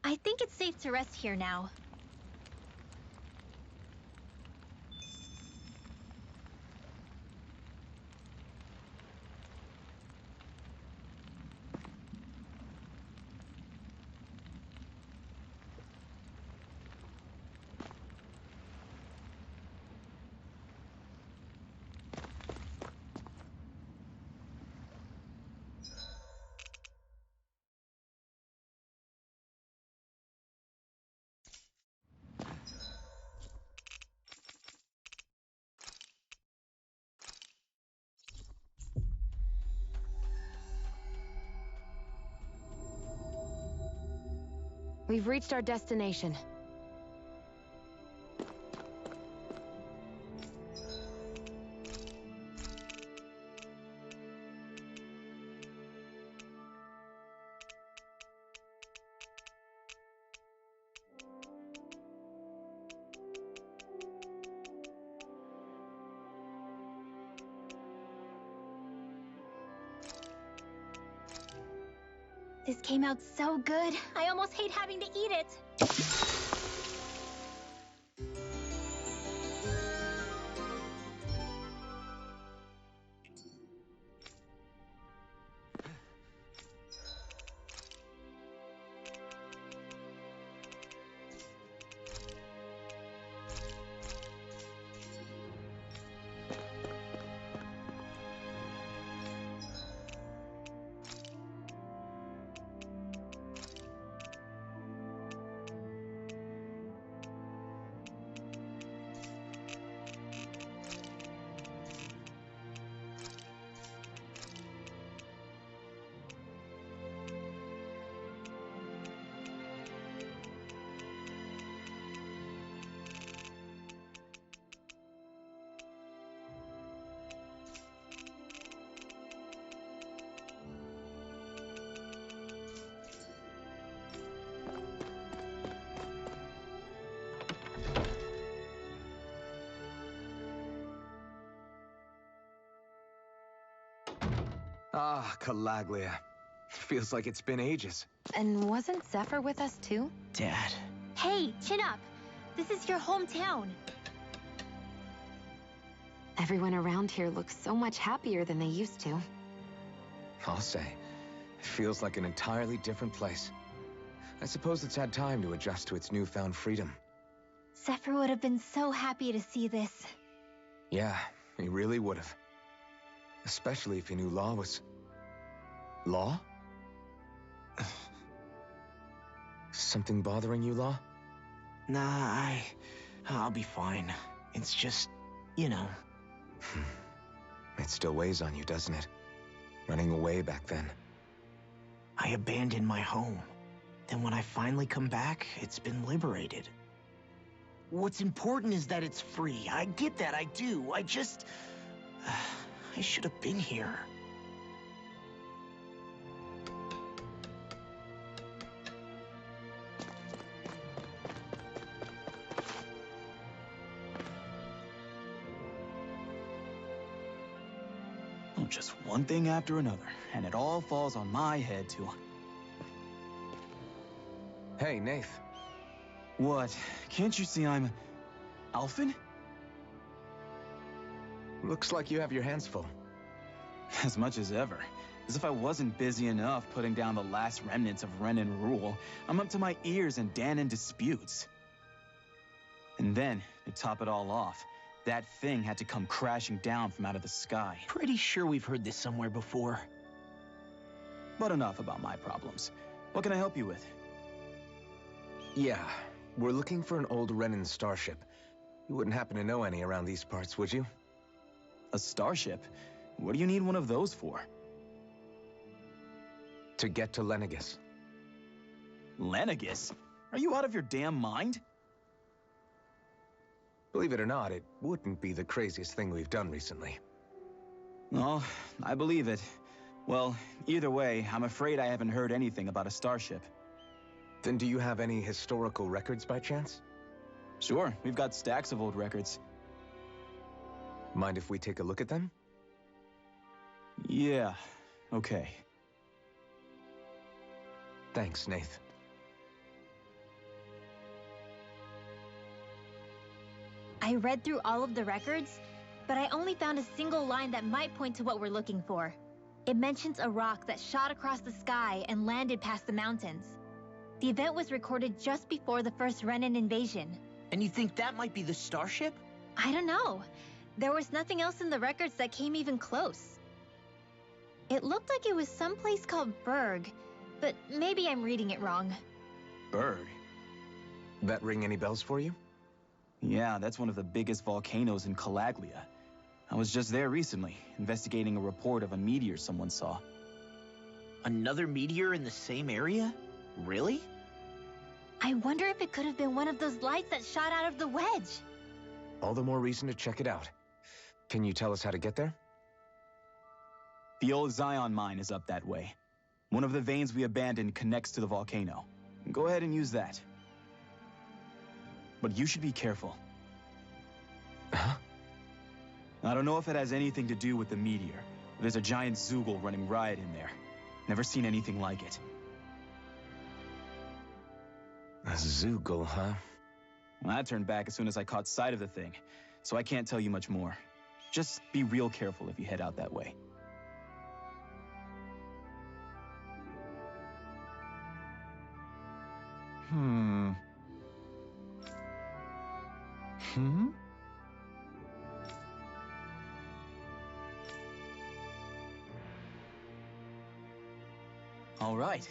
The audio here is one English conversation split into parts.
I think it's safe to rest here now. We've reached our destination. This came out so good. I almost hate having to eat it. Ah, Calaglia. Feels like it's been ages. And wasn't Zephyr with us too? Dad. Hey, chin up. This is your hometown. Everyone around here looks so much happier than they used to. I'll say. It feels like an entirely different place. I suppose it's had time to adjust to its newfound freedom. Zephyr would have been so happy to see this. Yeah, he really would have. Especially if he knew Law was... Law? Something bothering you, Law? Nah, I'll be fine. It's just, you know. It still weighs on you, doesn't it? Running away back then. I abandoned my home. Then when I finally come back, it's been liberated. What's important is that it's free. I get that, I do. I just... I should have been here. Just one thing after another, and it all falls on my head too. Hey, Nath. What? Can't you see I'm... Alphen? Looks like you have your hands full. As much as ever. As if I wasn't busy enough putting down the last remnants of Renan rule, I'm up to my ears in Danon disputes. And then, to top it all off, that thing had to come crashing down from out of the sky. Pretty sure we've heard this somewhere before. But enough about my problems. What can I help you with? Yeah, we're looking for an old Renan starship. You wouldn't happen to know any around these parts, would you? A starship? What do you need one of those for? To get to Lenegis. Lenegis? Are you out of your damn mind? Believe it or not, it wouldn't be the craziest thing we've done recently. Oh, I believe it. Well, either way, I'm afraid I haven't heard anything about a starship. Then do you have any historical records by chance? Sure, we've got stacks of old records. Mind if we take a look at them? Yeah, okay. Thanks, Nath. I read through all of the records, but I only found a single line that might point to what we're looking for. It mentions a rock that shot across the sky and landed past the mountains. The event was recorded just before the first Renan invasion. And you think that might be the starship? I don't know. There was nothing else in the records that came even close. It looked like it was someplace called Berg, but maybe I'm reading it wrong. Berg? That ring any bells for you? Yeah, that's one of the biggest volcanoes in Calaglia. I was just there recently, investigating a report of a meteor someone saw. Another meteor in the same area? Really? I wonder if it could have been one of those lights that shot out of the wedge. All the more reason to check it out. Can you tell us how to get there? The old Zion mine is up that way. One of the veins we abandoned connects to the volcano. Go ahead and use that. But you should be careful. Huh? I don't know if it has anything to do with the meteor, but there's a giant Zoogle running riot in there. Never seen anything like it. A Zoogle, huh? Well, I turned back as soon as I caught sight of the thing, so I can't tell you much more. Just be real careful if you head out that way. Hmm. All right.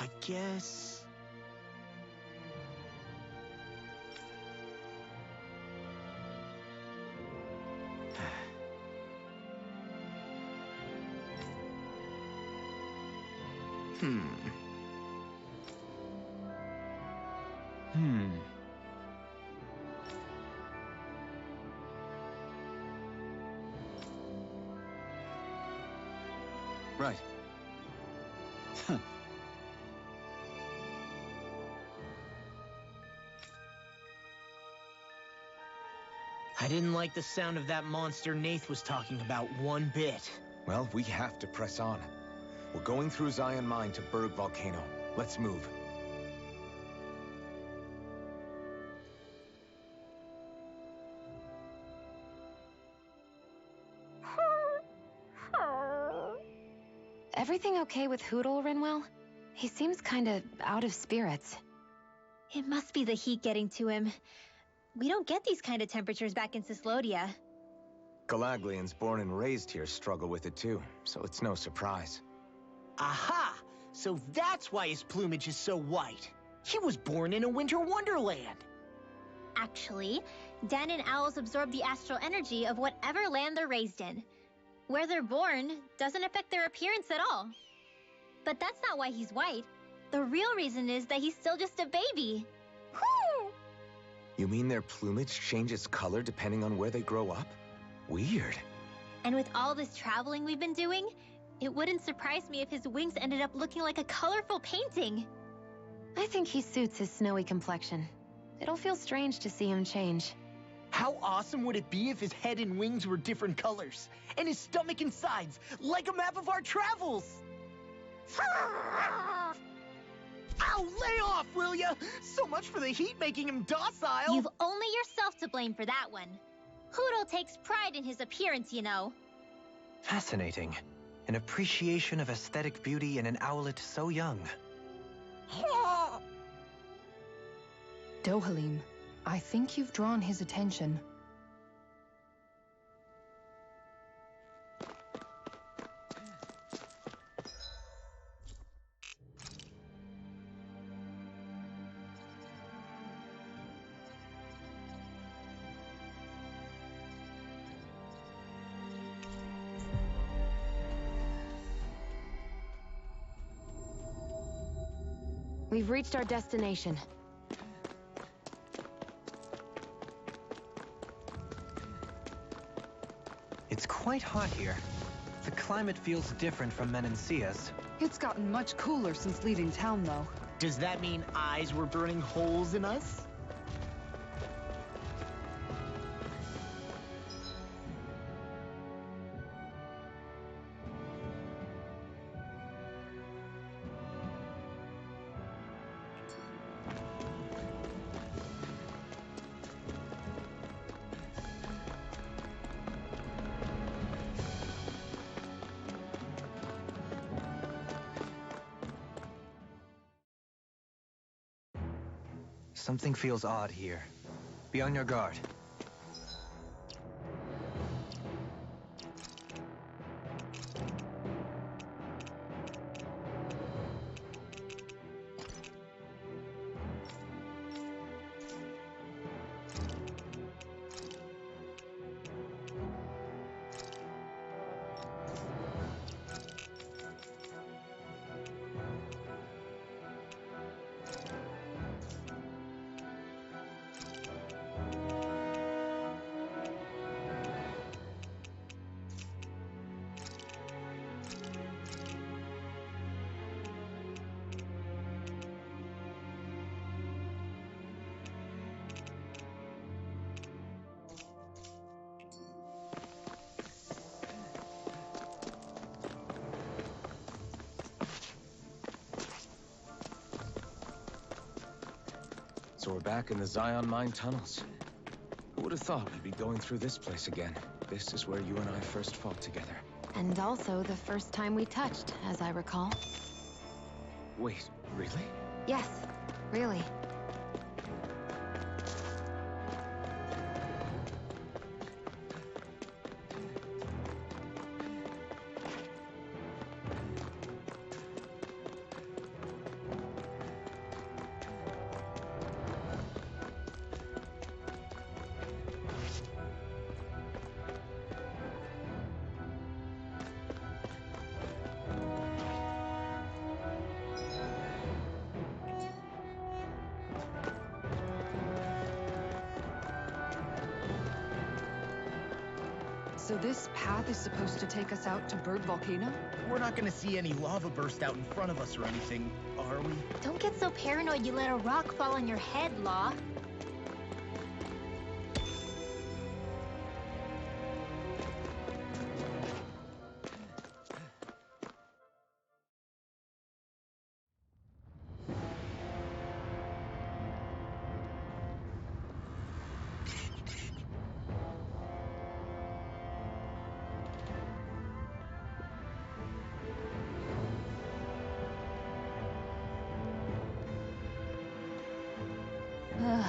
I guess... Right. I didn't like the sound of that monster Nath was talking about one bit. Well, we have to press on. We're going through Zion Mine to Berg Volcano. Let's move. Everything okay with Hootle, Rinwell? He seems kinda out of spirits. It must be the heat getting to him. We don't get these kind of temperatures back in Cislodia. Galaglians born and raised here struggle with it too, so it's no surprise. Aha! So that's why his plumage is so white. He was born in a winter wonderland. Actually, Dan and owls absorb the astral energy of whatever land they're raised in. Where they're born doesn't affect their appearance at all. But that's not why he's white. The real reason is that he's still just a baby. You mean their plumage changes color depending on where they grow up? Weird. And with all this traveling we've been doing, it wouldn't surprise me if his wings ended up looking like a colorful painting. I think he suits his snowy complexion. It'll feel strange to see him change. How awesome would it be if his head and wings were different colors? And his stomach and sides, like a map of our travels! Ow, lay off, will ya? So much for the heat making him docile! You've only yourself to blame for that one. Hootle takes pride in his appearance, you know. Fascinating. An appreciation of aesthetic beauty in an owlet so young. Dohalim, I think you've drawn his attention. We've reached our destination. It's quite hot here. The climate feels different from Menancia's. It's gotten much cooler since leaving town, though. Does that mean eyes were burning holes in us? Something feels odd here. Be on your guard. So we're back in the Zion Mine tunnels. Who would have thought we'd be going through this place again? This is where you and I first fought together. And also the first time we touched, as I recall. Wait, really? Yes, really. So this path is supposed to take us out to Bird Volcano? We're not gonna see any lava burst out in front of us or anything, are we? Don't get so paranoid you let a rock fall on your head, Law. Ugh,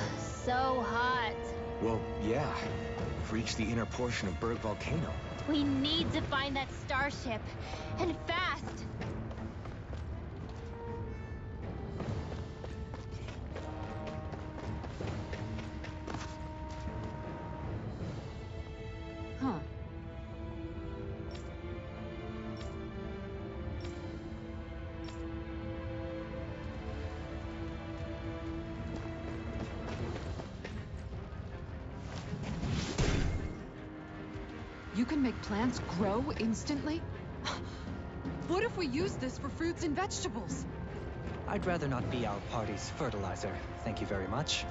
so hot. Well, yeah. We've reached the inner portion of Berg Volcano. We need to find that starship. And fast. Huh. You can make plants grow instantly? What if we use this for fruits and vegetables? I'd rather not be our party's fertilizer. Thank you very much.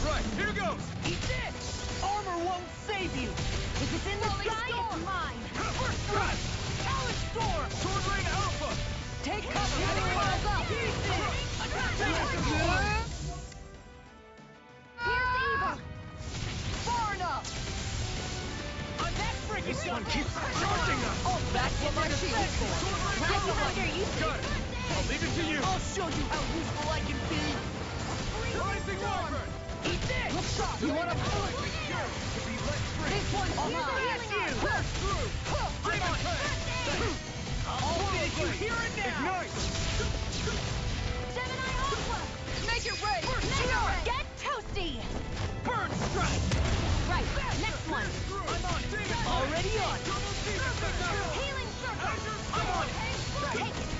Right, here goes! Eat this! Armor won't save you! If it's in the sky, it's mine. First strike! Talent storm! Sword Rain Alpha! Take cover! Getting riled up! Here's evil. Far enough! On that freaking This one keeps charging us! Oh, that's what my shield's for! Right behind her, you Got it! I'll leave it to you! I'll show you how useful I can be! Rising Wyvern! Eat this! You want a bullet? This one's I'll mine! smash you! I'm on it! I'll finish you here and now! Ignite! Gemini Aqua. Make it rain! Get toasty. Burn strike! Right, next one. I'm on it! Already on! Healing circle. I'm on it! Take it.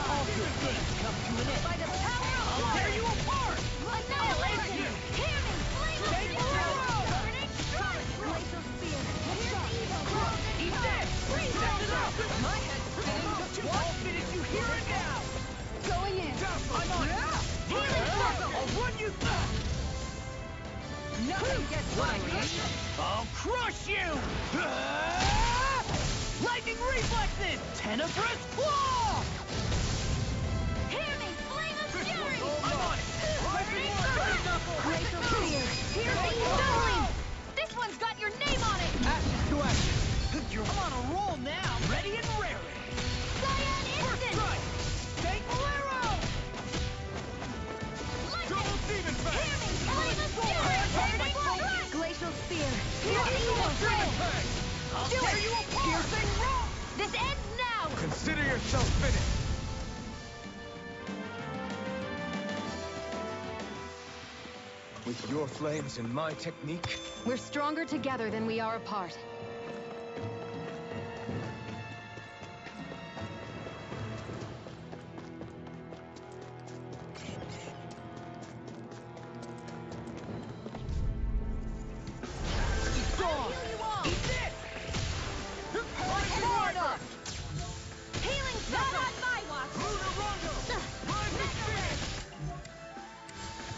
All good things come to an end. By the power of I'll tear you apart! annihilation. Hear me. Flame of Take it fury. down. Burning strike. Glacial spear. Here's evil. Eat this! Set it up! My head's spinning just I'll finish you here and now! going in! I'm on it! Healing circle. I'll run you through! Nothing gets by me! I'll crush you! Lightning reflexes! Tenebrous claw! Hear me. Flame of fury. I'm on it! Burning circle. Glacial spear. Here's evil. This one's got your name on it. Do it! Piercing rock! This ends now! Consider yourself finished. With your flames and my technique, We're stronger together than we are apart.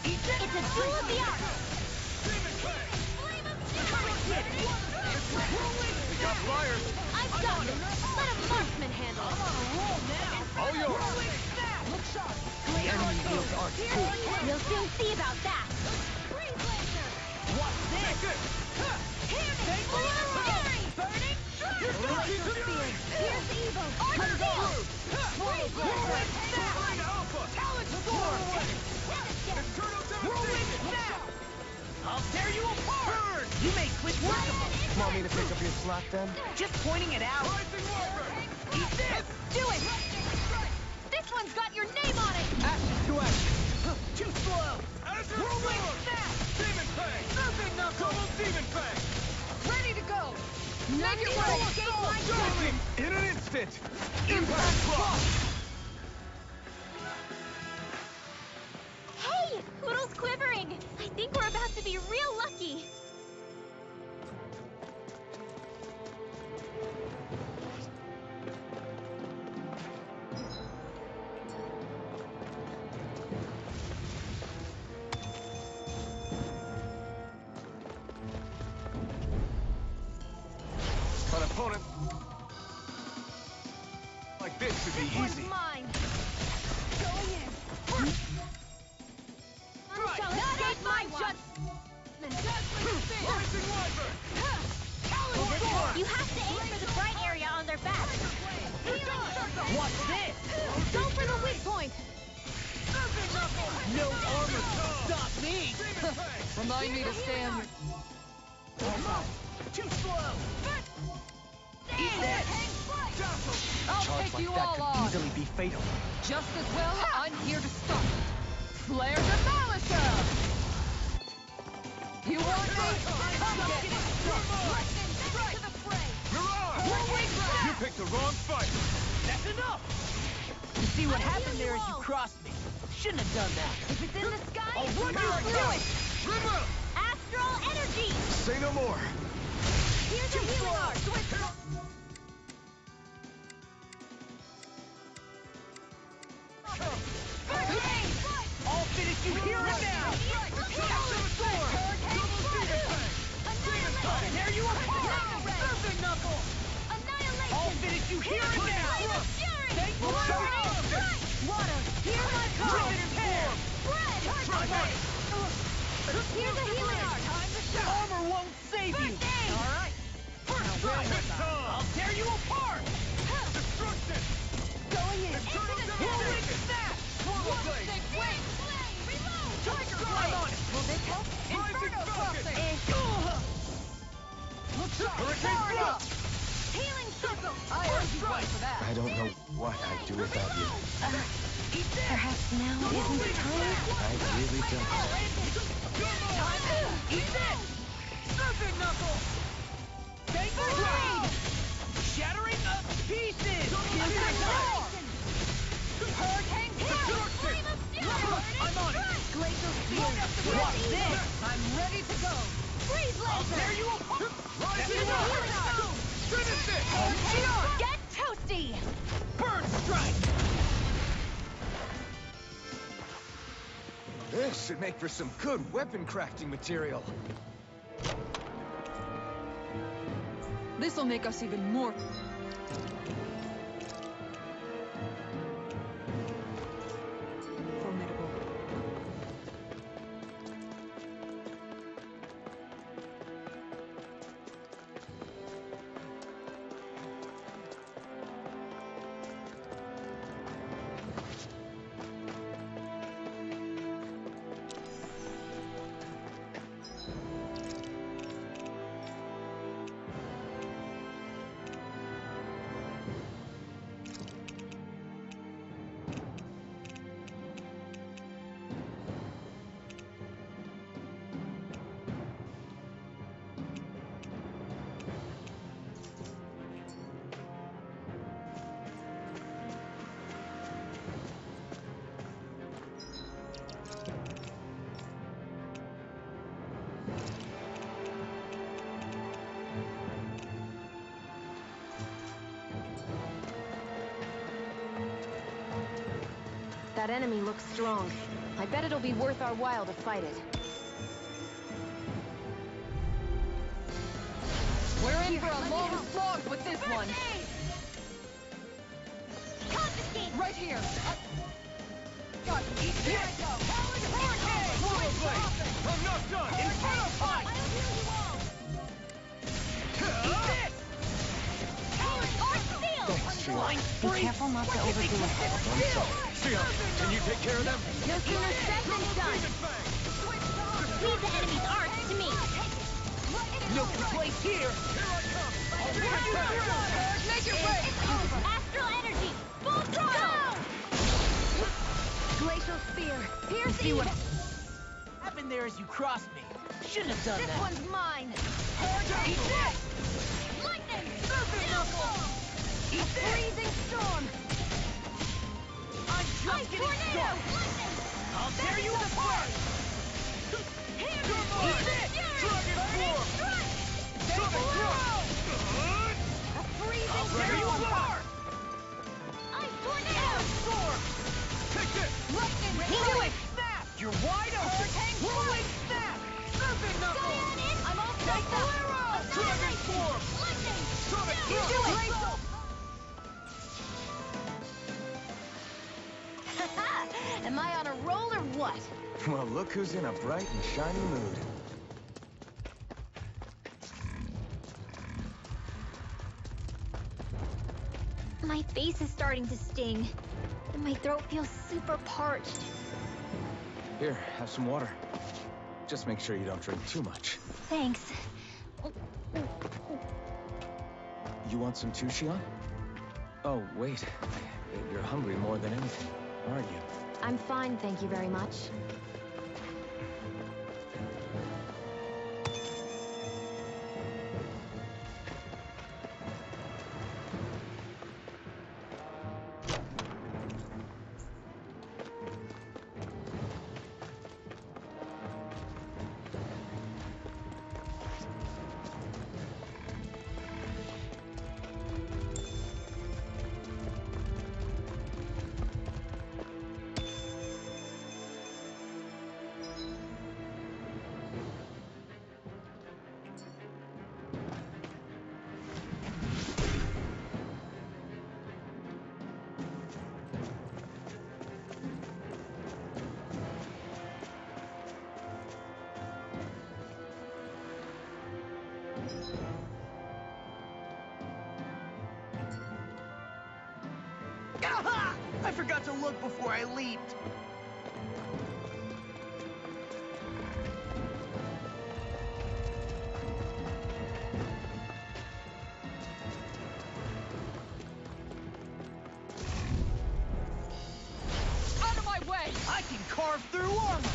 It's a duel of the arts! got flyers. I've got it! Let a marksman handle it! All yours. The enemy wields arts too. We'll soon see about that! What's this? Burning! Here's evil! Art seal! Freeze I'll tear you apart! You made quick work of them. Want me to pick up your slack then? Just pointing it out. Eat this! Do it! This one's got your name on it! Ashes to ashes. Too slow! Whirlwind snap! Demon Fang! Surfing Knuckle! Double Demon Fang! Ready to go! Make it right! In an instant! Impact Block! Hey! Poodle's quivering! I think we're about to be real lucky! An opponent like this should be easy. Mine! Going in! Shall escape my judgment! Rising Wyvern! You have to aim for the bright area on their back! What's this? Go for the weak point! No armor can stop me! Remind me to stay on your... Too slow! Eat this! I'll Charge take like you that all could on! easily be fatal. Just as well, I'm here to stop it. Flare Demolisher! You want me? Come get it! Mirage! You picked the wrong fight! That's enough! You see what happened there is you crossed me. Shouldn't have done that. If it's in the sky, I'll run do you it! Rimmer! Astral energy! Say no more! Here's a healing art! I'll finish you here and now! There you are! Surfing Knuckle! I'll finish you here and now! Thank you! Water, hear my call! Bread! Here's a healing art! Armor won't save you! Alright! I'll tear you apart! Destruction! Going in! Whirlwind snap! I'm on it! Will this help? Rising Falcon! Hurricane Block! Healing circle! I heard you right for that. I don't know what I'd do without you. Perhaps now isn't the time? I really don't. Eat this! Surfing Knuckle! Thank you! Shattering up pieces! Hurricane Destruction! I'm on it! Glacial spear! What's this? I'm ready to go! Freeze I'll laser! tear you apart! Rising That's Rock! enough! Finish it! Get toasty! Burn strike! This should make for some good weapon crafting material. This'll make us even more... formidable. That enemy looks strong. I bet it'll be worth our while to fight it. We're in for a long slog with this one. Confiscate! Right here. Got eat Here I go! I'm not done! I'll heal you all! Eat this! Arch seal! Be careful not to overdo it. Sion, can you take care of them? No sooner said than done! Leave the enemy's arch to me! No complaint here! Make it way! Astral energy! Full throttle! Glacial spear. Pierce See what happened there as you crossed me. Shouldn't have done This that. one's mine! Eat this! Lightning! Eat this! Freezing storm! I'm just getting started. Lightning! I'll tear you apart! Here! Eat this! Dragon form! Dragon form! A freezing I'll tear you apart! Ice tornado! Storm! Take this! Lightning! Whirling snap! You're wide open! Hurricane Whirling snap! Serpent knuckle! I'm all psyched up! Dragon form! Lightning! Sonic You do it! Am I on a roll or what? Well, look who's in a bright and shiny mood. My face is starting to sting, and my throat feels super parched. Here, have some water. Just make sure you don't drink too much. Thanks. You want some too, Sion? Oh, wait. You're hungry more than anything, aren't you? I'm fine, thank you very much. Aha! I forgot to look before I leaped. Out of my way! I can carve through armor.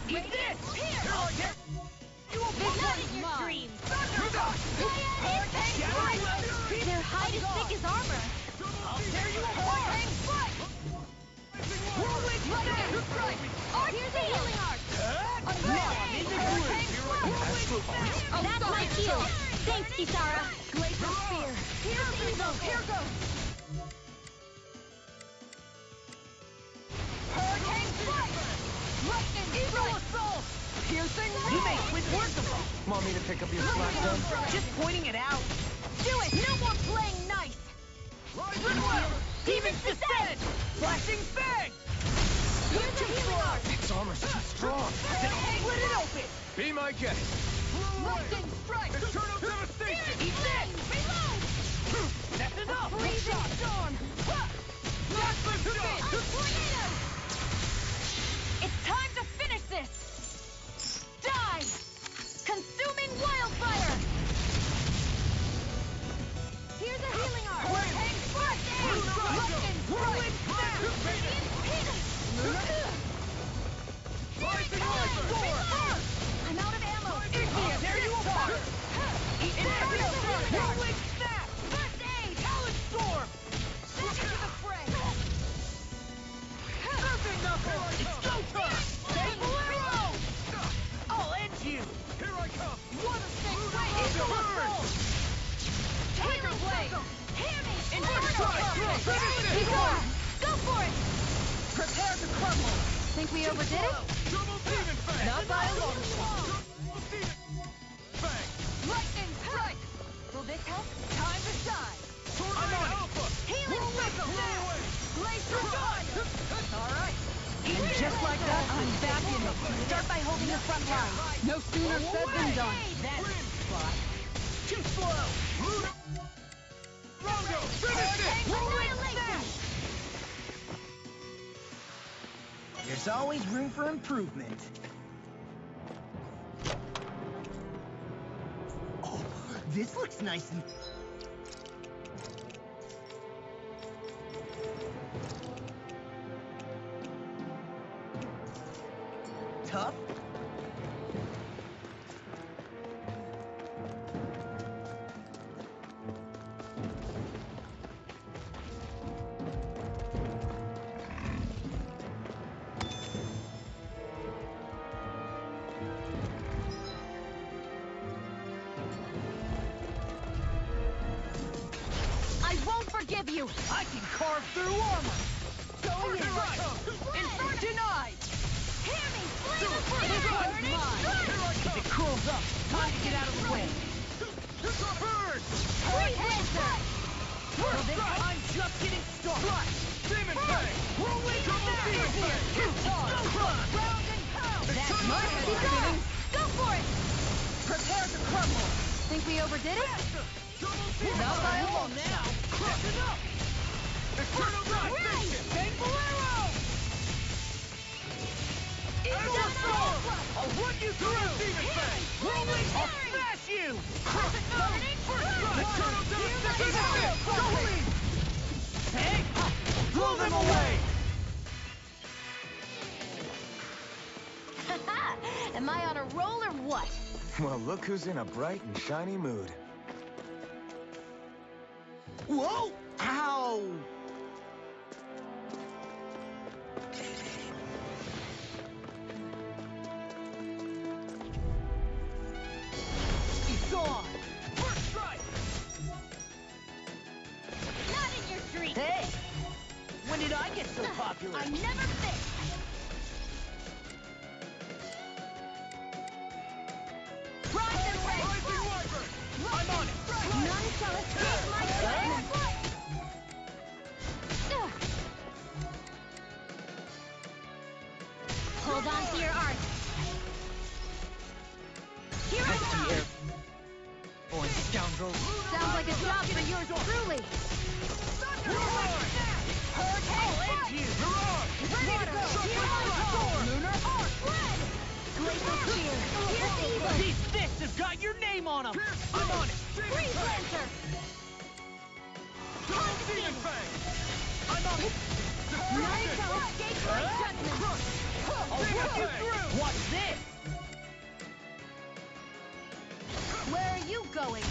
Eat this! Here! I'll tear you Not apart! in your dreams! Thunderbolt! Their hide is thick as armor! I'll tear you apart! Whirling snap! Here's a healing arc! Now I'm in the groove! That's my cue! Thanks, Kisara! Glacial spear. Here's the evil! Here goes! Hurricane strike! Lightning! Eagle assault! Piercing You make quick work of them! Want me to pick up your slack then? Just pointing it out. Do it! No more playing nice! Riddler! Demon's descent! Flashing fang! Here's a healing arc! Its armor's too strong. Split it open! Be my guest. Lightning strike! Eternal devastation! Eat this! Reload! That's enough! Freezing storm! Massive A shot! tornado! It's time to finish this! Die! Consuming wildfire! Here's a healing arc! Hurricane strike! Lightning Whirling snap! Rising I'm out of ammo! I'll tear you apart! Eat this! Whirling snap! First aid! Talon storm! Back into the fray! Serpent knuckle! It's go time! Take Bolero! I'll end you! Here I come. Water snake ray! Eagle assault! Tiger blade! Hear me! Inverted strike! Kisara, go for it! Prepare to crumble! Think we overdid it? Not by a long shot. Lightning strike! Will this help? Time to shine! I'm on it! Healing cycle now! Glacier fire! Alright! And just like that, I'm back in it. Start by holding the front line. No sooner said than done. That's spot. Too slow! Longo! Finish it! Rolling! There's always room for improvement. Oh, this looks nice and... tough? I won't forgive you! I can carve through armor! Going in! Inferno denied! Hear me! Flame of fire! This one's mine! If it cools up, time to get out of the way! Burn! Free Lancer! I'm just getting started! Demon Fang! Whirlwind Demon Fang! Round and pound! That's my spinning! Go for it! Prepare to crumble! Think we overdid it? Not by a long now! Crush it up! Eternal Dive! Painful arrow! Eagle Storm! I'll run you through! Demon Fang! Whirlwind! I'll smash you! Crush it! Burning! Eternal Dive! Go in! Hey! Blow them away! Am I on a roll or what? Well, look who's in a bright and shiny mood. Whoa! Ow! He's gone! First strike! Not in your street! Hey! When did I get so popular? I never fit! Rise and race! Rising Wyvern! I'm on it! None shall escape my judgment! Hold on to your art. Here I come! Boy, scoundrels. Sounds like a job for yours truly. Hurricane strike! Ready to go! Here I come! Lunar arc! Red! Glacial spear! Here's the evil! These fists have got your name on them! I'm on it! Freeze Lancer! Demon Fang! I'm on it! None shall escape my judgment! I'll rip you through! Watch this! Where are you going?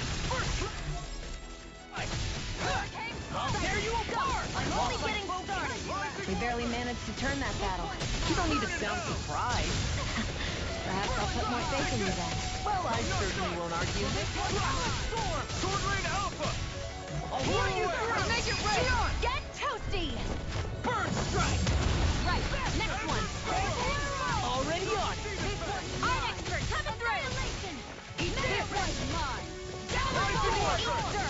I'll tear you apart! I'm only getting started! We barely managed to turn that battle. You don't need to sound surprised. Perhaps I'll put more faith in you then. Well, I certainly won't argue. Sword Rain Alpha! I'll run you through! Make it rain! Get toasty! Burn Strike! Right, next one. Already on it! Art expert coming through! Eat this! mine! Rising Warper!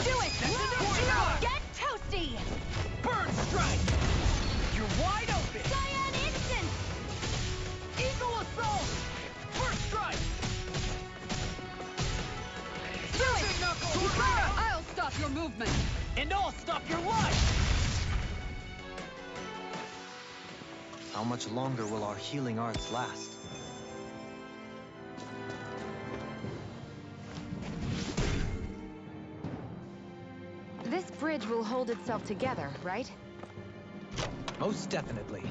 Do it! Get toasty! Burn Strike! You're wide open! Cyan Instant! Eagle Assault! First Strike! Do it! Kikara! I'll stop your movement! And I'll stop your life! How much longer will our healing arts last? This bridge will hold itself together, right? Most definitely.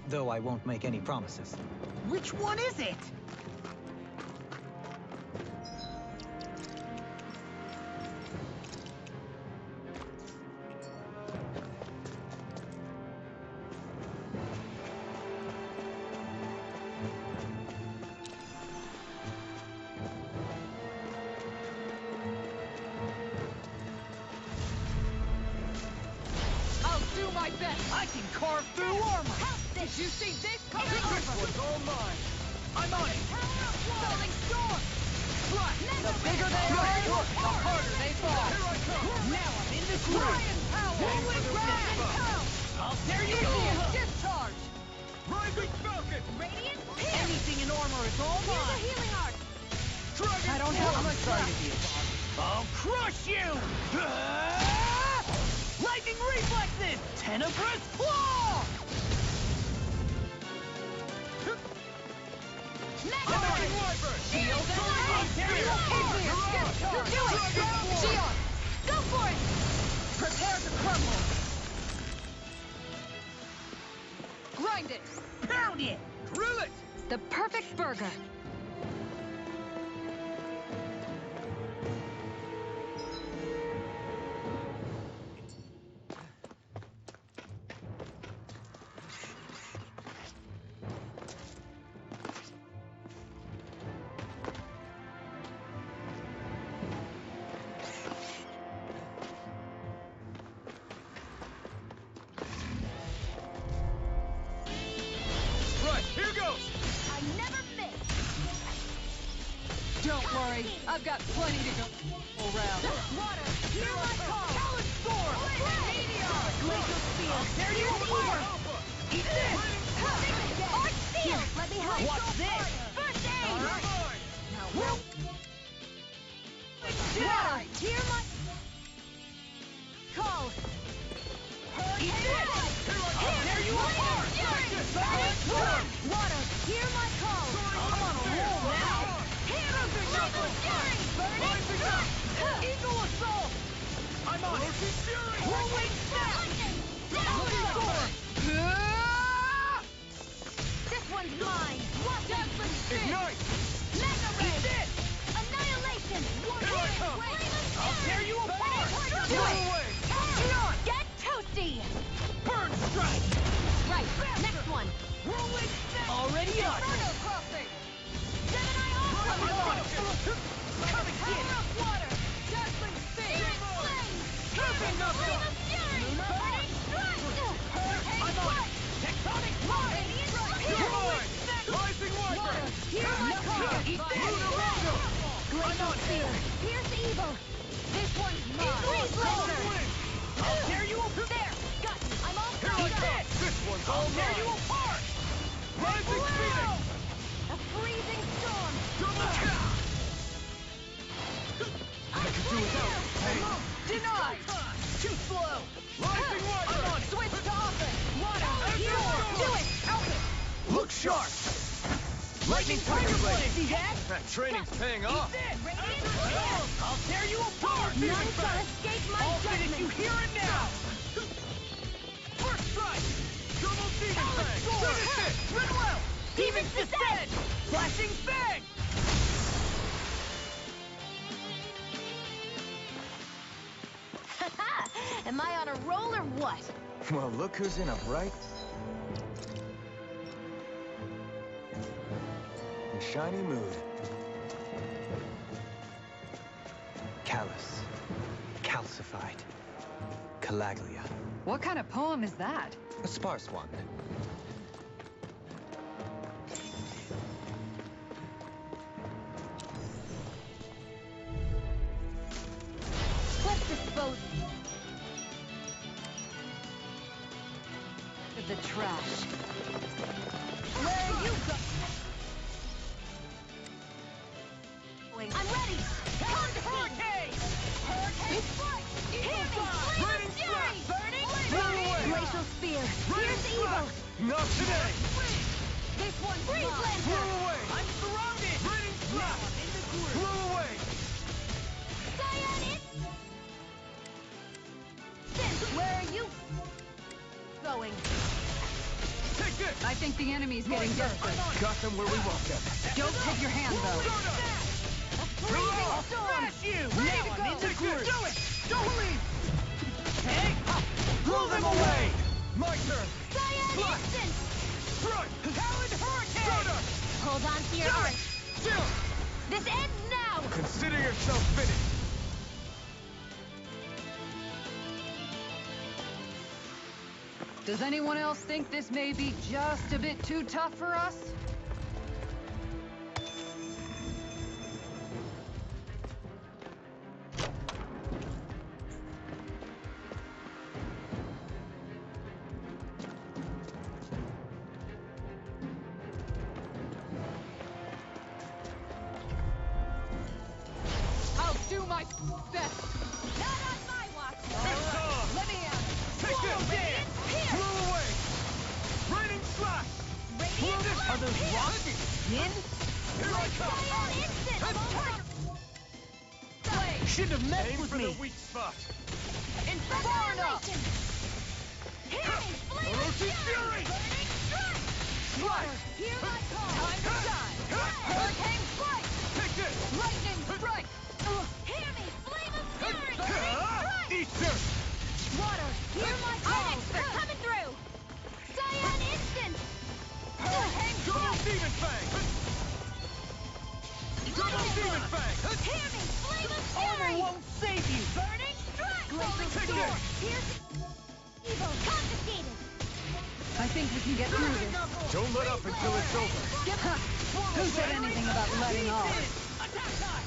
Though I won't make any promises. Which one is it? I'll do my best. I can carve through armor. Did you see this coming? This one's all mine. I'm on it. Falling storm. But the bigger they are, the harder they fall. Now I'm in the groove. Rolling ground. I'll tear you apart. Discharge. Rising Falcon! Radiant. Anything in armor is all mine. Here's a healing art. I don't have much sorry to be. I'll crush you. Lightning reflexes. Tenebrous claw. Lightning Wyvern! Shield and I'll tear you apart. Do it. Shion. Go for it. Prepare to crumble. Grind it. Pound it. Drill it! The perfect burger. Right, here goes! I never miss. Don't worry, I've got plenty to go around. Water, hear my call. Talon Storm, Meteor, Glacial Spear. I'll tear you apart. Eat this. Arch Seal. Let me help. What's this? First aid. Now we'll die. Hear my call. Eat this. I'll tear you apart. Water, hear my call. I'm on a roll now. Eagle Assault! I'm on it! Whirlwind Snap! This one's mine! Judgment Spin! Ignite! Mega Ray! This! Annihilation! I'll tear you apart! Do it! Shion! Get toasty! Burn Strike! Right, next one! Whirlwind Snap! Already on! Inferno Crossing! Gemini Awesome! Come and get it! Water! Dazzling Spin! Turpin Knuckle! Burning Strike! I'm on it! Tectonic Water! Whirlwind Snap! Rising Wyvern! Hear my call! Eat this! Glacial Spear! Pierce Evil! This one's mine! Freeze Laser! I'll tear you apart! There! Got you! I'm all Here I set! come! This one's all I'll tear mine! you apart! Rising Phoenix! A freezing storm! Double tap! I can do without pain! Denied! Too slow! Rising Wyvern! I'm on! Switch to offense! Water! Heal! Do it! Alpha! Look sharp! Lightning Tiger Blade! See that? That training's paying off! I'll tear you apart! None shall escape my I'll judgment! finish you here and now! First strike! Double Demon Fang! Finish it! Ridwell! Demon's Descent! Flashing Fang! Am I on a roll or what? Well, look who's in a bright and shiny mood. Callous. Calcified. Calaglia. What kind of poem is that? A sparse one. Let's dispose of the trash. Where you go? I'm ready! Come to hurricane! Hurricane strike! Hear me! Flame of fury! Burning! Glacial spear! Here's evil! Not today! This one! Freeze Lancer! Blow away! I'm surrounded! Raining slap! Now I'm in the groove! Blow away! Cyan, it's... Where are you going? Take this! I think the enemy's getting desperate. Got them where we want them. Don't take your hand, though. Freezing storm! You! Ready to go! Take this! Do it! Don't leave! Blow them away! My turn! Cyan Blast! instant! Strike! Talon hurricane! Soda! Hold on to your Do heart! it! Chill! This ends now! Consider yourself finished! Does anyone else think this may be just a bit too tough for us? I'll do my best. Not on my watch! Let me out. Take this! Blow away! Raining slash! Radiant Are those rocks skin? Here I come! Cyan instant! Shouldn't have messed Aim with for me. the weak spot! Annihilation! Hearing flame of Orochi Fury! Burning strike! Slash! Here I come! Time to shine. Hurricane strike. Take this! Lightning strike. Hear me! Flame of fury! Burning strike! Easter! Water! Hear my call! They're coming through! Cyan instant! Hurricane Double strike! Demon Fang! Double Demon Fang! Hear me! Flame of Armor fury! won't save you. Burning strike! Take Sword! this! Here's evil confiscated! I think we can get through this. Don't let up until it's over. Who said anything about letting off? Attack time!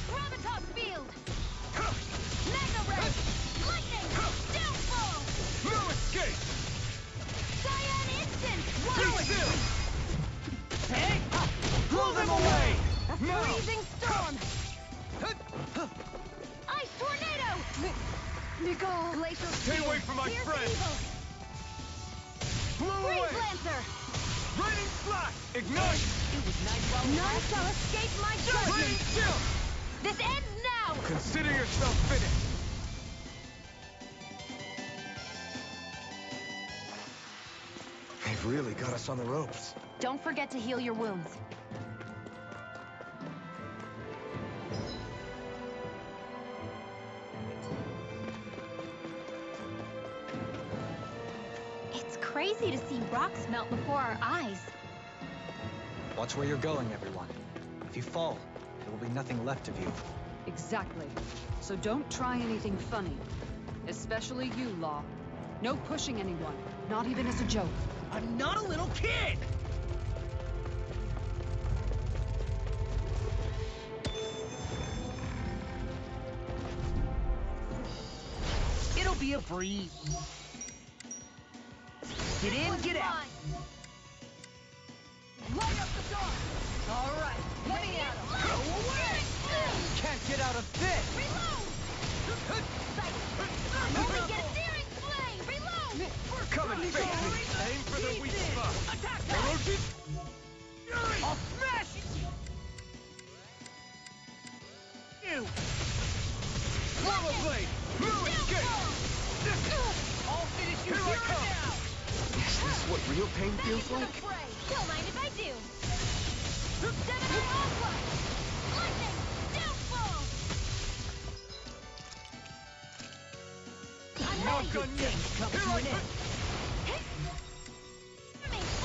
Gravitas field! Mega ray! Lightning! Downfall! No escape! Cyan instant! Be still! Hey! Blow them away! Now! Freezing storm! Ice tornado! Nicole. Glacial Stay away from my Fierce friend! evil! Blow away! Freeze lancer! Raining slash! Ignite! None shall escape my judgment! Raining chill! This ends now! Consider yourself finished! They've really got us on the ropes. Don't forget to heal your wounds. It's crazy to see rocks melt before our eyes. Watch where you're going, everyone. If you fall, there will be nothing left of you. Exactly. So don't try anything funny. Especially you, Law. No pushing anyone, not even as a joke. I'm not a little kid! It'll be a breeze. Get in, get out. Light up the dark! All right, let me at him! Go away! Can't get out of this! Reload! Only get a searing flame! Reload! Come and face me! Aim for the weak spot! Attack! Orochi Fury! I'll smash you! Lava Blade! No escape! I'll finish you Here I here and come. now! Is this what real pain feels like? Don't mind if I do. Seven Aqua! Lightning! Downfall! I'm Not ready. done yet! Here I come!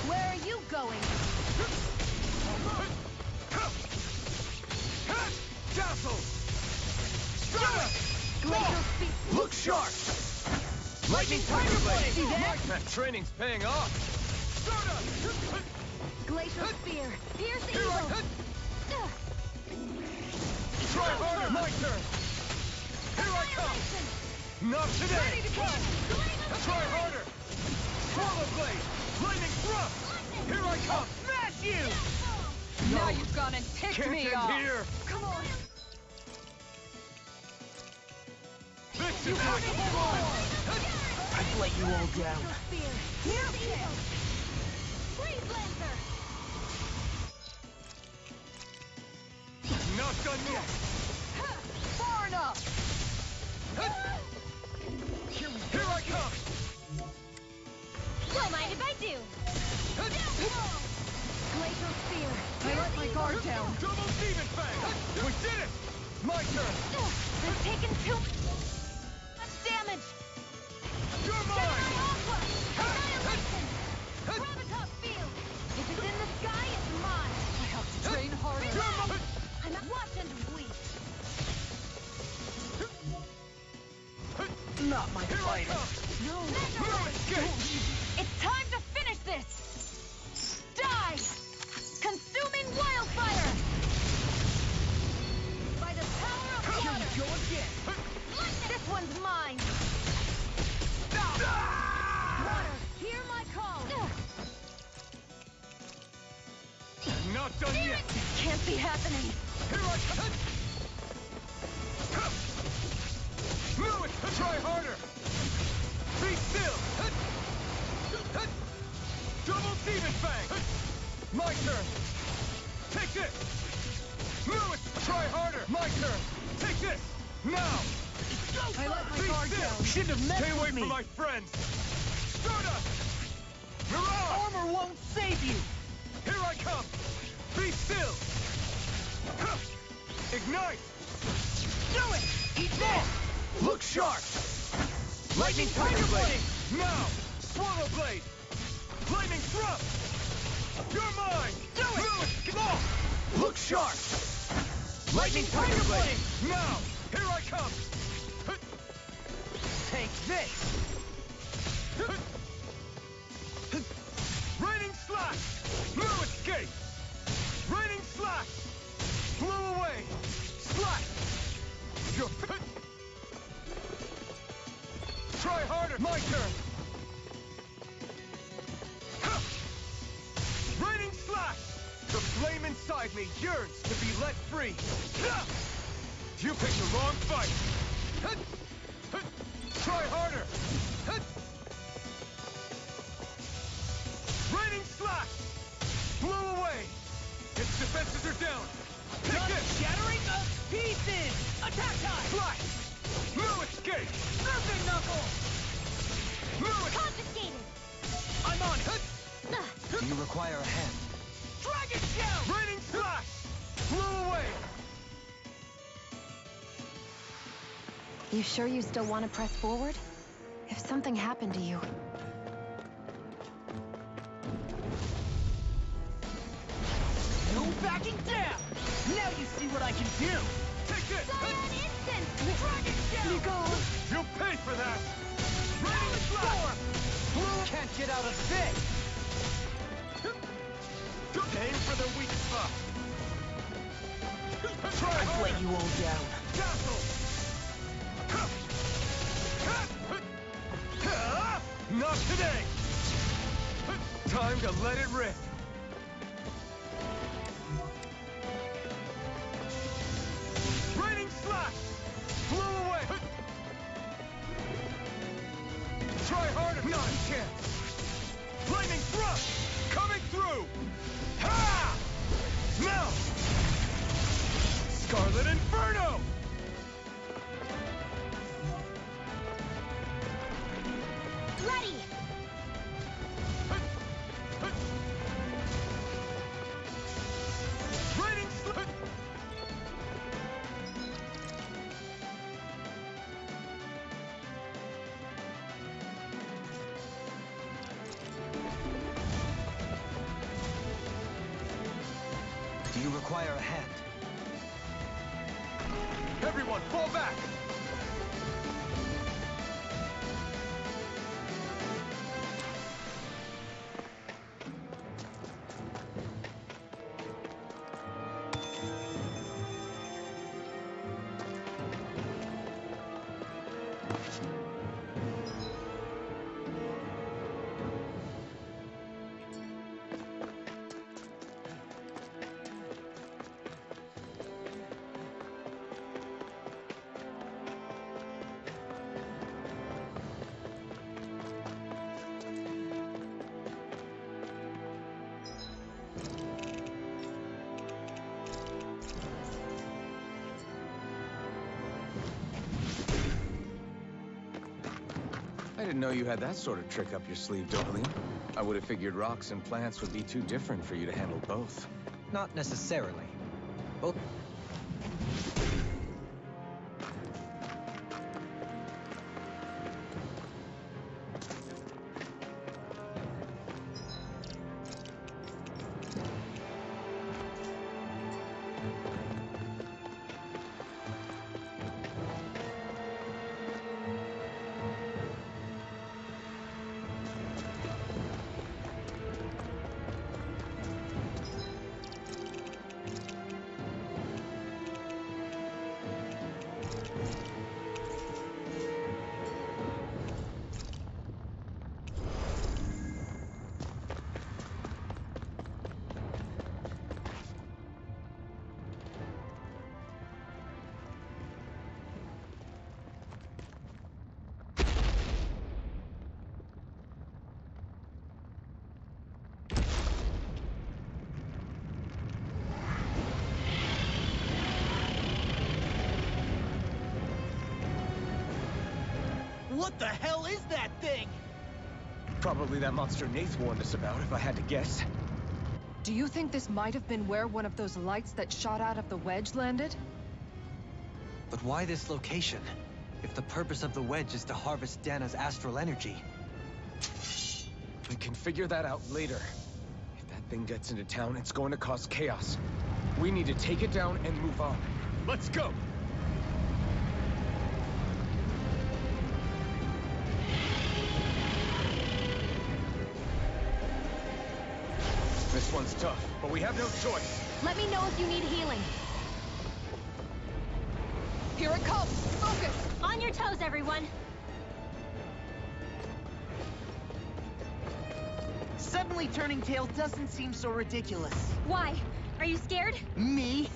Where are you going? Dazzle! Strata! Glacial speed. Look sharp! Lightning Tiger Blade! See that? That training's paying off! Strata! Glacial spear. Pierce Here evil. I come! Try harder! My turn! Here I come! Not today! Ready to go. Try harder! Lava Blade! Lightning Thrust! Here I come! Smash you! Now you've gone and ticked Can't me end off! here! Come on. This is like a blow! I've let you all down. Spear. Pierce evil. Freeze lancer. Not done yet! Far enough! Here I come! Don't mind if I do. Glacial spear. I let my guard down. Double Demon Fang! We did it! My turn! I've taken too much damage. You're mine! Aqua! Annihilation! Gravitas field! If it's in the sky, it's mine! I have to train harder. You're mine! I'm at watch and bleed. Not my Here I fighting. come! No! It's time to finish this! Die! Consuming wildfire! By the power of water! Here we go again! This one's mine! Water, hear my call! Not done yet! This can't be happening! Here I come! Move it! Try harder! Be still! Double demon fang! My turn! Take this! Move it! Try harder! My turn! Take this! Now! I let my Be guard still! down! Shouldn't have messed Stay away with me! from my friends! Stardust! Mirage! Armor won't save you! Here I come! Be still! Huh. Ignite! Do it! Eat this! Look sharp! Lightning Tiger Blade! Now! Swallow Blade! Lightning Thrust! You're mine! Do it! Get off! Look sharp! Lightning Tiger Blade! Now! Here I come! Take this! Raining Slash! No escape! Raining Slash! Blow away! Slash! Your... Try harder! My turn! Raining Slash! The flame inside me yearns to be let free! You picked the wrong fight! Try harder! Raining Slash! Blow away! Its defenses are down! Take this! Shattering of pieces! Attack time! Slash! No escape! Serpent Knuckle! No escape! Confiscated! I'm on it! Do you require a hand? Dragon Shell! Raining Slash! Blow away! You sure you still want to press forward? If something happened to you... No backing down! Now you see what I can do! Take this! Cyan Instant! Dragon Shell! You'll pay for that! Raining Slash! Blow... Can't get out of this! Aim for the weak spot! Try I've harder! let you all down. Dazzle! Not today! Time to let it rip! Raining Slash! Blow away! Try harder! Not a chance! Flaming Thrust! Coming through! Ha! Now! Scarlet Inferno! Ready! Raining Slash! Do you require a hand? Everyone, fall back! I didn't know you had that sort of trick up your sleeve, Doberline. I would have figured rocks and plants would be too different for you to handle both. Not necessarily. Both... What the hell is that thing? Probably that monster Nath warned us about, if I had to guess. Do you think this might have been where one of those lights that shot out of the wedge landed? But why this location? If the purpose of the wedge is to harvest Dana's astral energy. We can figure that out later. If that thing gets into town, it's going to cause chaos. We need to take it down and move on. Let's go! This one's tough, but we have no choice. Let me know if you need healing. Here it comes! Focus! On your toes, everyone. Suddenly turning tail doesn't seem so ridiculous. Why? Are you scared? Me?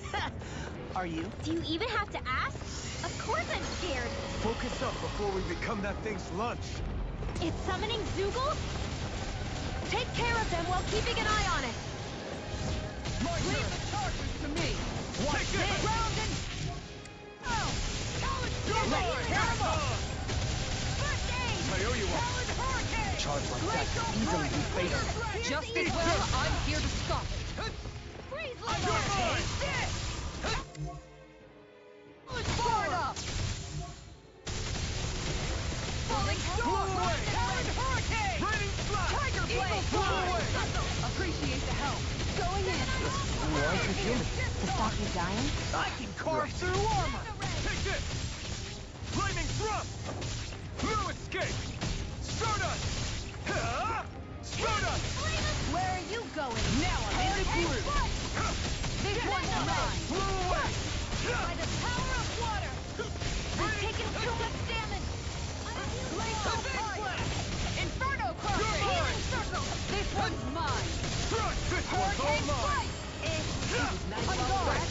Are you? Do you even have to ask? Of course I'm scared. Focus up before we become that thing's lunch. It's summoning Zoogles? Take care of them while keeping an eye on it. Leave the charges to me. Watch this! Grounded. Oh, Talon First aid. I owe you one. Talon Hurricane. Charge like that could easily be fatal. Just as well, I'm here to stop it. Freeze, You're Lord! mine! Fire up! Falling storm. Talon Hurricane. Raining flash! Tiger Blade. Appreciate the help. Going in. Why is it doing? To stop you dying? I can carve through armor! Take this! Flaming thrust! Blue escape! Stardust! Huh? Stardust! Where are you going? Now I'm in the groove. This one's mine. Blew away! By the power of water. I'm taking too much damage. Inferno crossing. Healing circle. This one's mine. Crush! This one's all Hurricane mine! strike. On guard.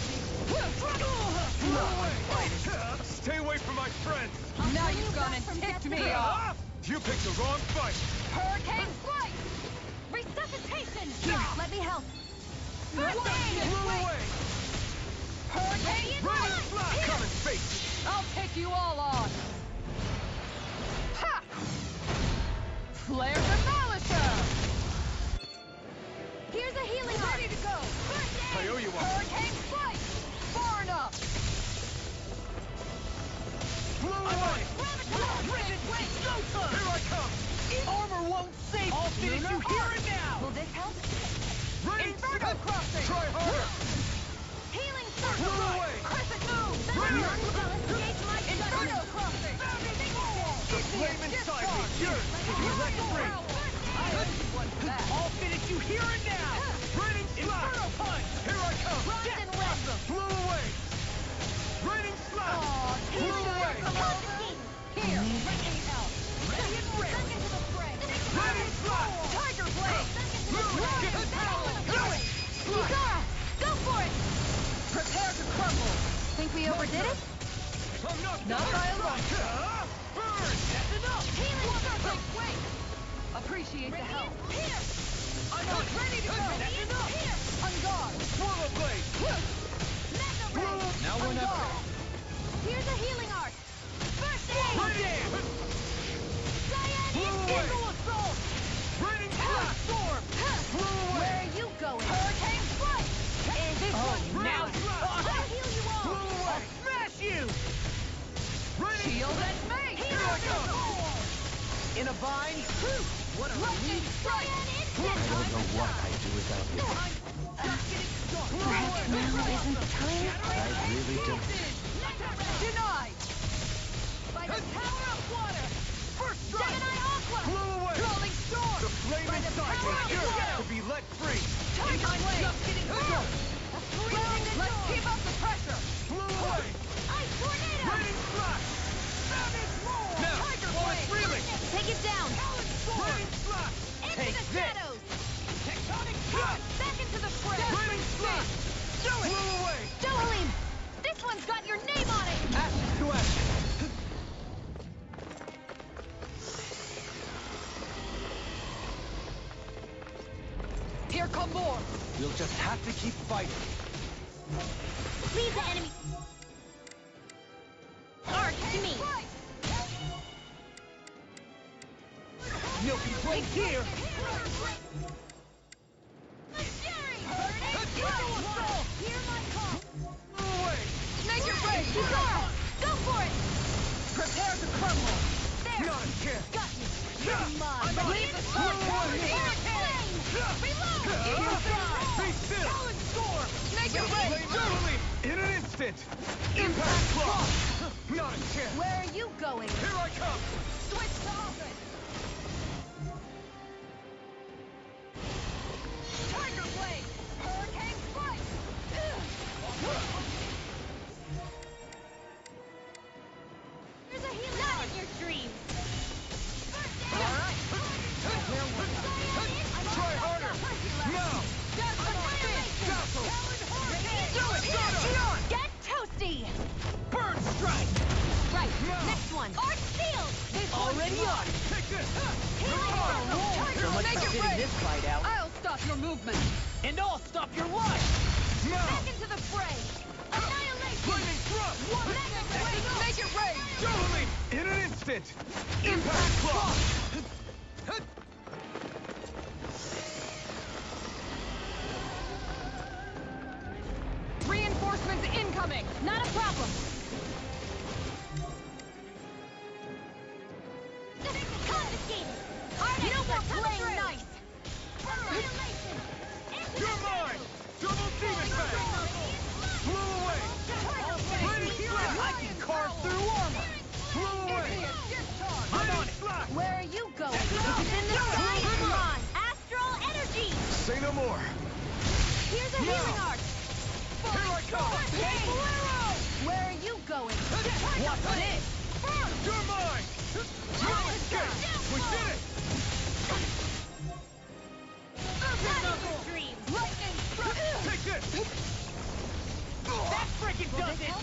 Blew away! Stay away from my friends! Now you've gone and ticked me off. You picked the wrong fight! Hurricane strike. Resuscitation! Let me help. First aid. Blew away! Hurricane Raining strike. flash! Come and face it! I'll take you all on. Ha! Flare Demolisher! Here's a healing arm. Ready to go. First aid. I owe you one. Hurricane strike. Far enough! Blew away! Rigid wait. Here I come! Armor won't save I'll finish you here and now. Will this help? Raining Inferno crossing. Try harder! Healing Blew circle! away! Crescent move. Raining! Inferno crossing. The flame inside me yearns to be let free! I'll finish you here and now. Raining slash! Inferno punch. Here I come! Bronze and red. Blew away! Raining slash! Blew away! Here. Raining out. Ready and red. Raining slash! Tiger blade. Get the power! Ikara, go for it! Prepare to crumble. Think we overdid it? I'm Not by a lot. Burn! That's enough. Healing circle. Wait. Appreciate the help. Here. I'm not ready to go. That's enough. Here. On guard. Swirl blade! Mega ray. Now On guard. Here's a healing arc. First aid. Radiant! Blew away! Eagle assault. Raining slash! Storm. Blew away! Where are you going? Hurricane strike. This one now. Raining slash! I'll heal you all. Blew away! Smash you. Raining Shield and make! Here I come! In a bind? What a Lightning strike. I don't know what I'd do without you. Perhaps now isn't the time? I really don't. Denied! By the power of water. First strike! Gemini Aqua. Blew away! Rolling storm. The flame By the inside power me of yearns water. to be let free! Tiger blade. Just getting started. Let's keep up the pressure! Blew away! Ice tornado. Raining come more! We'll just have to keep fighting. Leave the enemy. Arc to me. Milky Blade here! Make it rain! Kisara, go for it. Prepare to crumble! There! Not a chance! Got you! Yeah. You're mine! I'm on Leave it. the sword! Be still! Solid score! Make it rain! Literally, in an instant! Impact block! Not a chance! Where are you going? Here I come! Switch to offense! Tiger Blade! Hurricane Strike! There's a healer. Not in your dreams. Alright! Try harder! Now! Dazzle! Get toasty! Burn strike! Right, No. next one. Arc shield. This Already one's on. Take this! So much for sitting this fight out. I'll stop your movement. And I'll stop your life! Now! Back into the fray. Annihilation. Flaming thrust! Make it rain. Totally! In an instant! Impact block! Reinforcements incoming. Not a problem. Confiscated. You don't want playing nice. Annihilation. You're mine! Double demon fang! Blew away! Ready strike! I can carve through armor! Blew away! Ready slack! Where are you going? If it's in the sky, come on. Astral energy. Say no more! Here's a healing arc. Here I come! Where are you going? What's this? You're mine! No escape! We did it! Not in your dreams. Lightning struck. Take this! That freaking does it!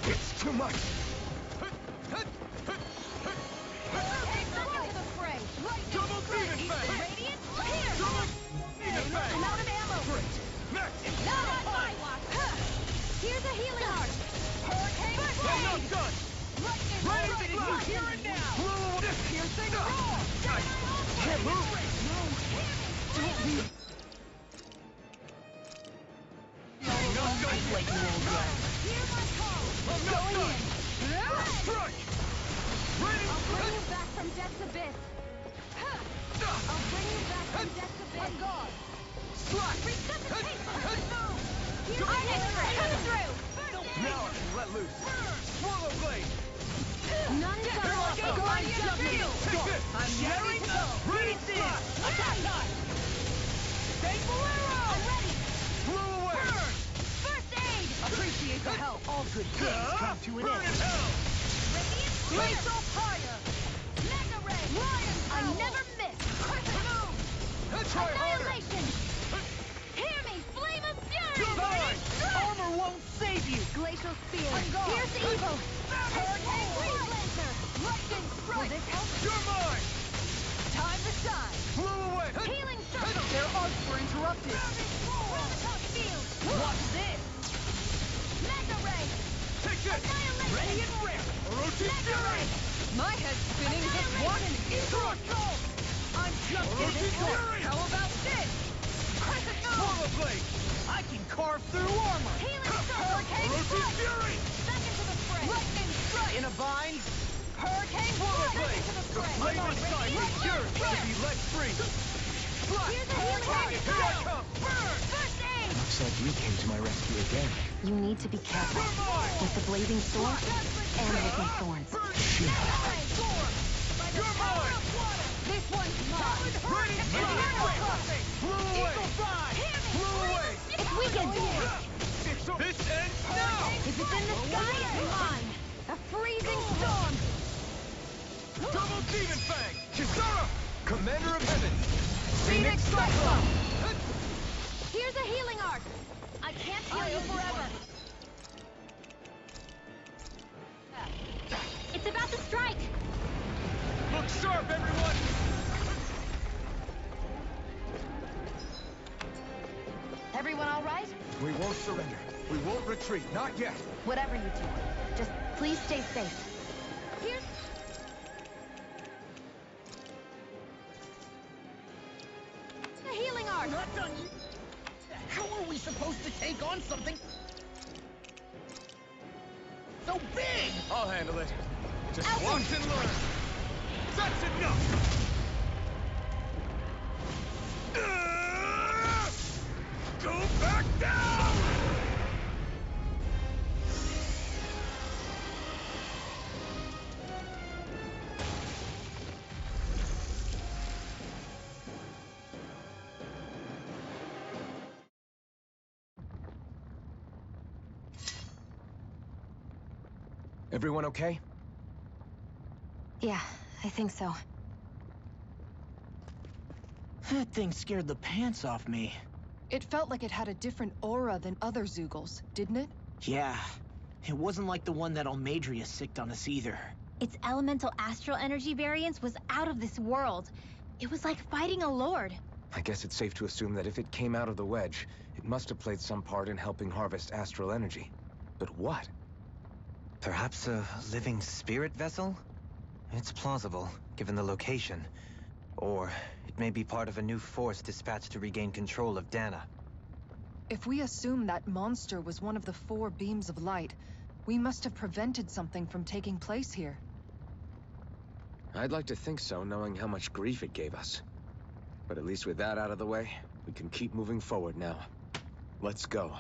It's too much! Into the fray. Double demon fang! Radiant here. Double demon fang! I'm out of ammo. Great! Next! Not on my watch. Here's a healing arc. Hurricane I'm not done! Lightning Ready strike. to fly! Here and now. Blew away! Piercing Ah. roar. Can't move! Like you all done. I'm not done! Strike! Ready! Bring you back from death's abyss. I'll bring you back from death's abyss. I'm gone. Slack! Now I can let loose! Swallow blade! None shall escape my shield. Take this! I'm ready to go. Ready! Slack! Attack time. Stay I'm ready. Blew away! First aid. Appreciate the help. All good things come to an Burn end. in hell! Glacial fire. Mega ray. Lion I never miss. Crescent moon. Try harder! Annihilation. Hear me. Flame of fury. Goodbye! Armor won't save you! Glacial spear. Here's the evil. Hurricane freeze lancer. Lightning strike. Will this help? You're mine! Time to shine. Blew away! Healing circle. Their arcs were interrupted. Gravitas field. Watch this. Mega ray. Take this! Annihilation. Ready and rare! Orochi Fury! My head's spinning just watching you. I'm just Orochi getting Fury! How about this? Crescent moon. Swallow blade! I can carve through armor! Healing circle. Hurricane Orochi strike. Fury! Back into the fray. Lightning strike. In a bind? Hurricane Swallow back blade! into the The fray. flame inside me yearns to be let free! Slack! Here's a healing arc. Here I come! Burn! First aid. Looks like you came to my rescue again. You need to be careful. You're mine! With the blazing sword and with my thorns. Burn! By the You're power mine! of water. This one's mine. Ready! Hurricane. Blew away! Eagle fly. Blew away! It's weakened. This ends now! If it's in the sky, it's mine. A freezing storm. Double demon fang! Kisara! Commander of Heaven! Phoenix Cyclone. Here's a healing arc. I can't heal you forever. It's about to strike. Look sharp, everyone! surrender. We won't retreat, not yet. Whatever you do, just please stay safe. Here's the healing art! Not done yet. How are we supposed to take on something so big? I'll handle it. Just Alfie! watch and learn. That's enough! Go back down! Everyone okay? Yeah, I think so. That thing scared the pants off me. It felt like it had a different aura than other Zeugles, didn't it? Yeah, it wasn't like the one that Almadria sicked on us either. Its elemental astral energy variance was out of this world. It was like fighting a lord. I guess it's safe to assume that if it came out of the wedge, it must have played some part in helping harvest astral energy. But what? Perhaps a living spirit vessel? It's plausible, given the location. Or it may be part of a new force dispatched to regain control of Dana. If we assume that monster was one of the 4 beams of light, we must have prevented something from taking place here. I'd like to think so, knowing how much grief it gave us. But at least with that out of the way, we can keep moving forward now. Let's go.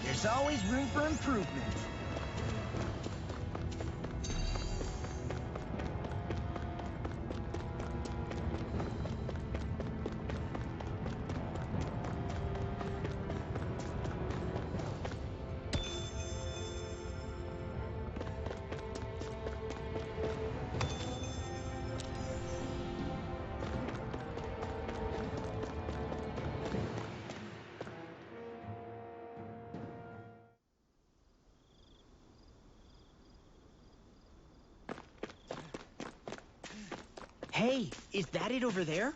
There's always room for improvement. Hey, is that it over there?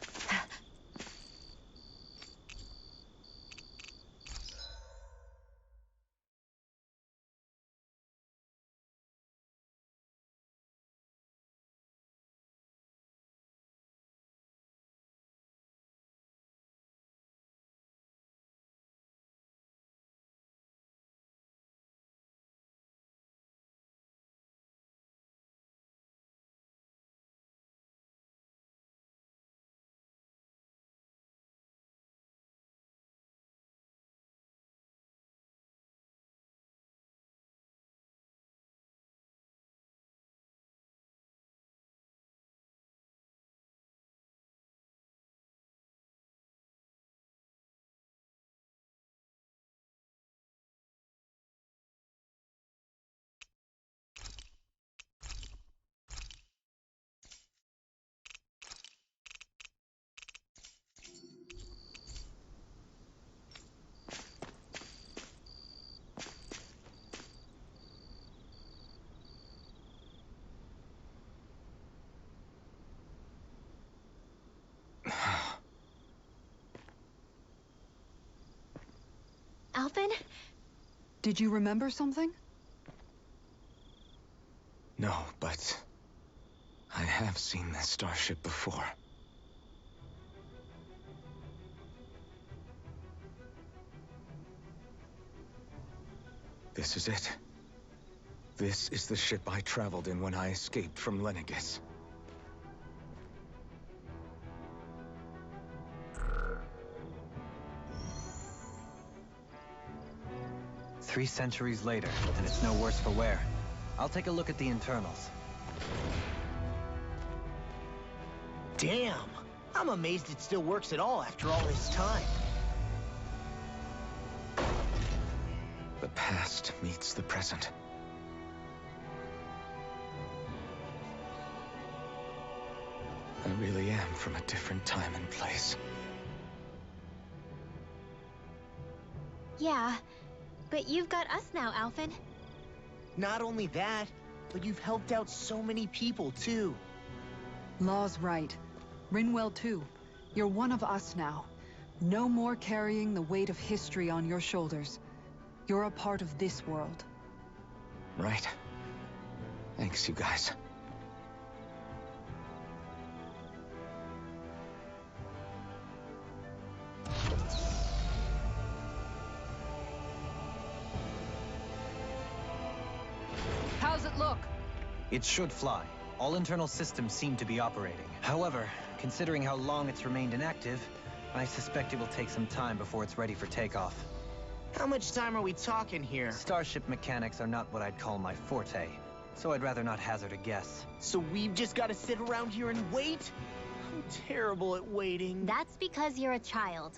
Alphen? Did you remember something? No, but I have seen this starship before. This is it. This is the ship I traveled in when I escaped from Lenegis. Three centuries later, and it's no worse for wear. I'll take a look at the internals. Damn! I'm amazed it still works at all after all this time. The past meets the present. I really am from a different time and place. Yeah, but you've got us now, Alphen. Not only that, but you've helped out so many people, too. Law's right. Rinwell too. You're one of us now. No more carrying the weight of history on your shoulders. You're a part of this world. Right. Thanks, you guys. How's it look? It should fly. All internal systems seem to be operating. However, considering how long it's remained inactive, I suspect it will take some time before it's ready for takeoff. How much time are we talking here? Starship mechanics are not what I'd call my forte, so I'd rather not hazard a guess. So we've just got to sit around here and wait? I'm terrible at waiting. That's because you're a child.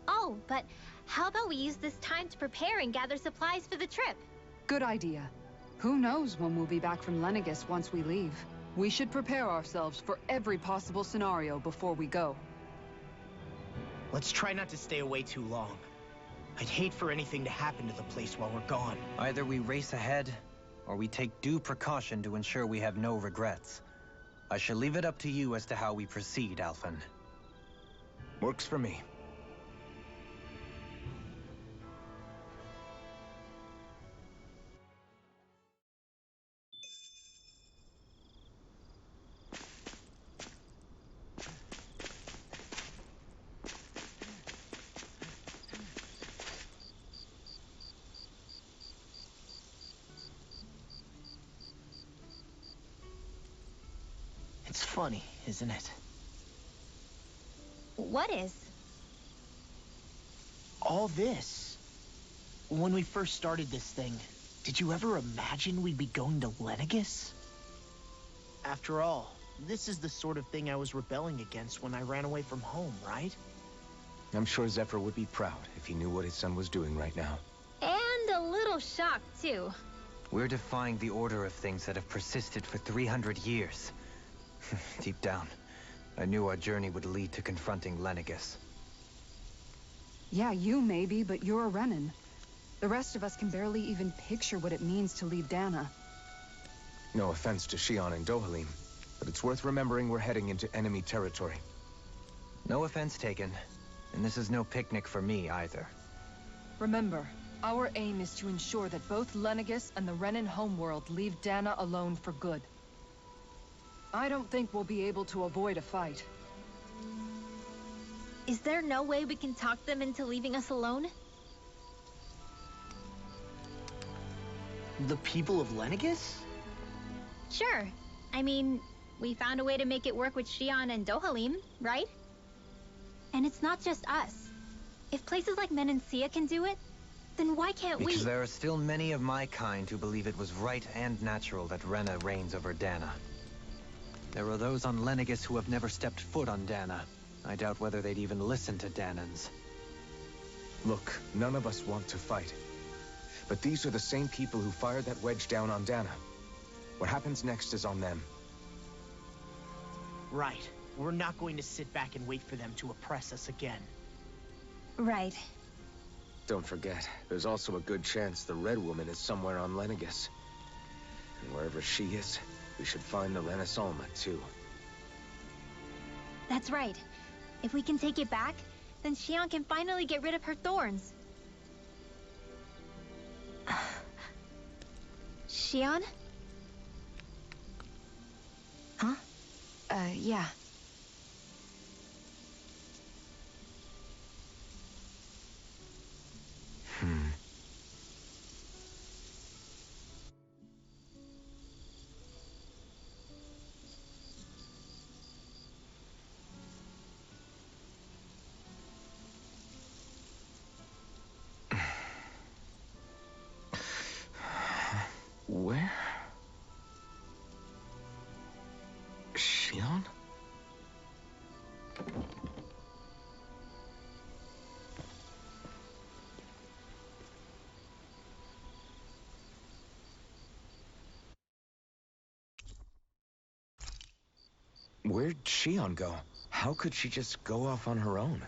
Oh, but how about we use this time to prepare and gather supplies for the trip? Good idea. Who knows when we'll be back from Lenegis once we leave? We should prepare ourselves for every possible scenario before we go. Let's try not to stay away too long. I'd hate for anything to happen to the place while we're gone. Either we race ahead, or we take due precaution to ensure we have no regrets. I shall leave it up to you as to how we proceed, Alphen. Works for me. It's funny, isn't it? What is? All this. When we first started this thing, did you ever imagine we'd be going to Lenegis? After all, this is the sort of thing I was rebelling against when I ran away from home, right? I'm sure Zephyr would be proud if he knew what his son was doing right now. And a little shocked, too. We're defying the order of things that have persisted for 300 years. Deep down, I knew our journey would lead to confronting Lenegis. Yeah, you maybe, but you're a Renan. The rest of us can barely even picture what it means to leave Dana. No offense to Shion and Dohalim, but it's worth remembering we're heading into enemy territory. No offense taken, and this is no picnic for me either. Remember, our aim is to ensure that both Lenegis and the Renan homeworld leave Dana alone for good. I don't think we'll be able to avoid a fight. Is there no way we can talk them into leaving us alone? The people of Lenegis? Sure. I mean, we found a way to make it work with Shion and Dohalim, right? And it's not just us. If places like Menancia can do it, then why can't we? Because there are still many of my kind who believe it was right and natural that Rena reigns over Dana. There are those on Lenegis who have never stepped foot on Dana. I doubt whether they'd even listen to Danans. Look, none of us want to fight. But these are the same people who fired that wedge down on Dana. What happens next is on them. Right. We're not going to sit back and wait for them to oppress us again. Right. Don't forget, there's also a good chance the Red Woman is somewhere on Lenegis. And wherever she is, we should find the Renaissance too. That's right. If we can take it back, then Shion can finally get rid of her thorns. Shion? Huh? Yeah. Where? Shion? Where'd Shion go? How could she just go off on her own?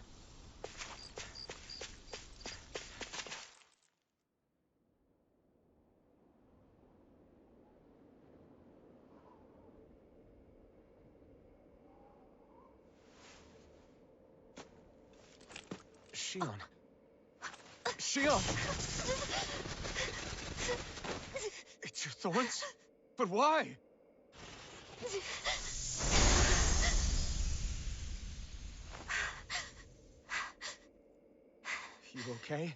Shion. Shion! It's your thorns? But why? You okay?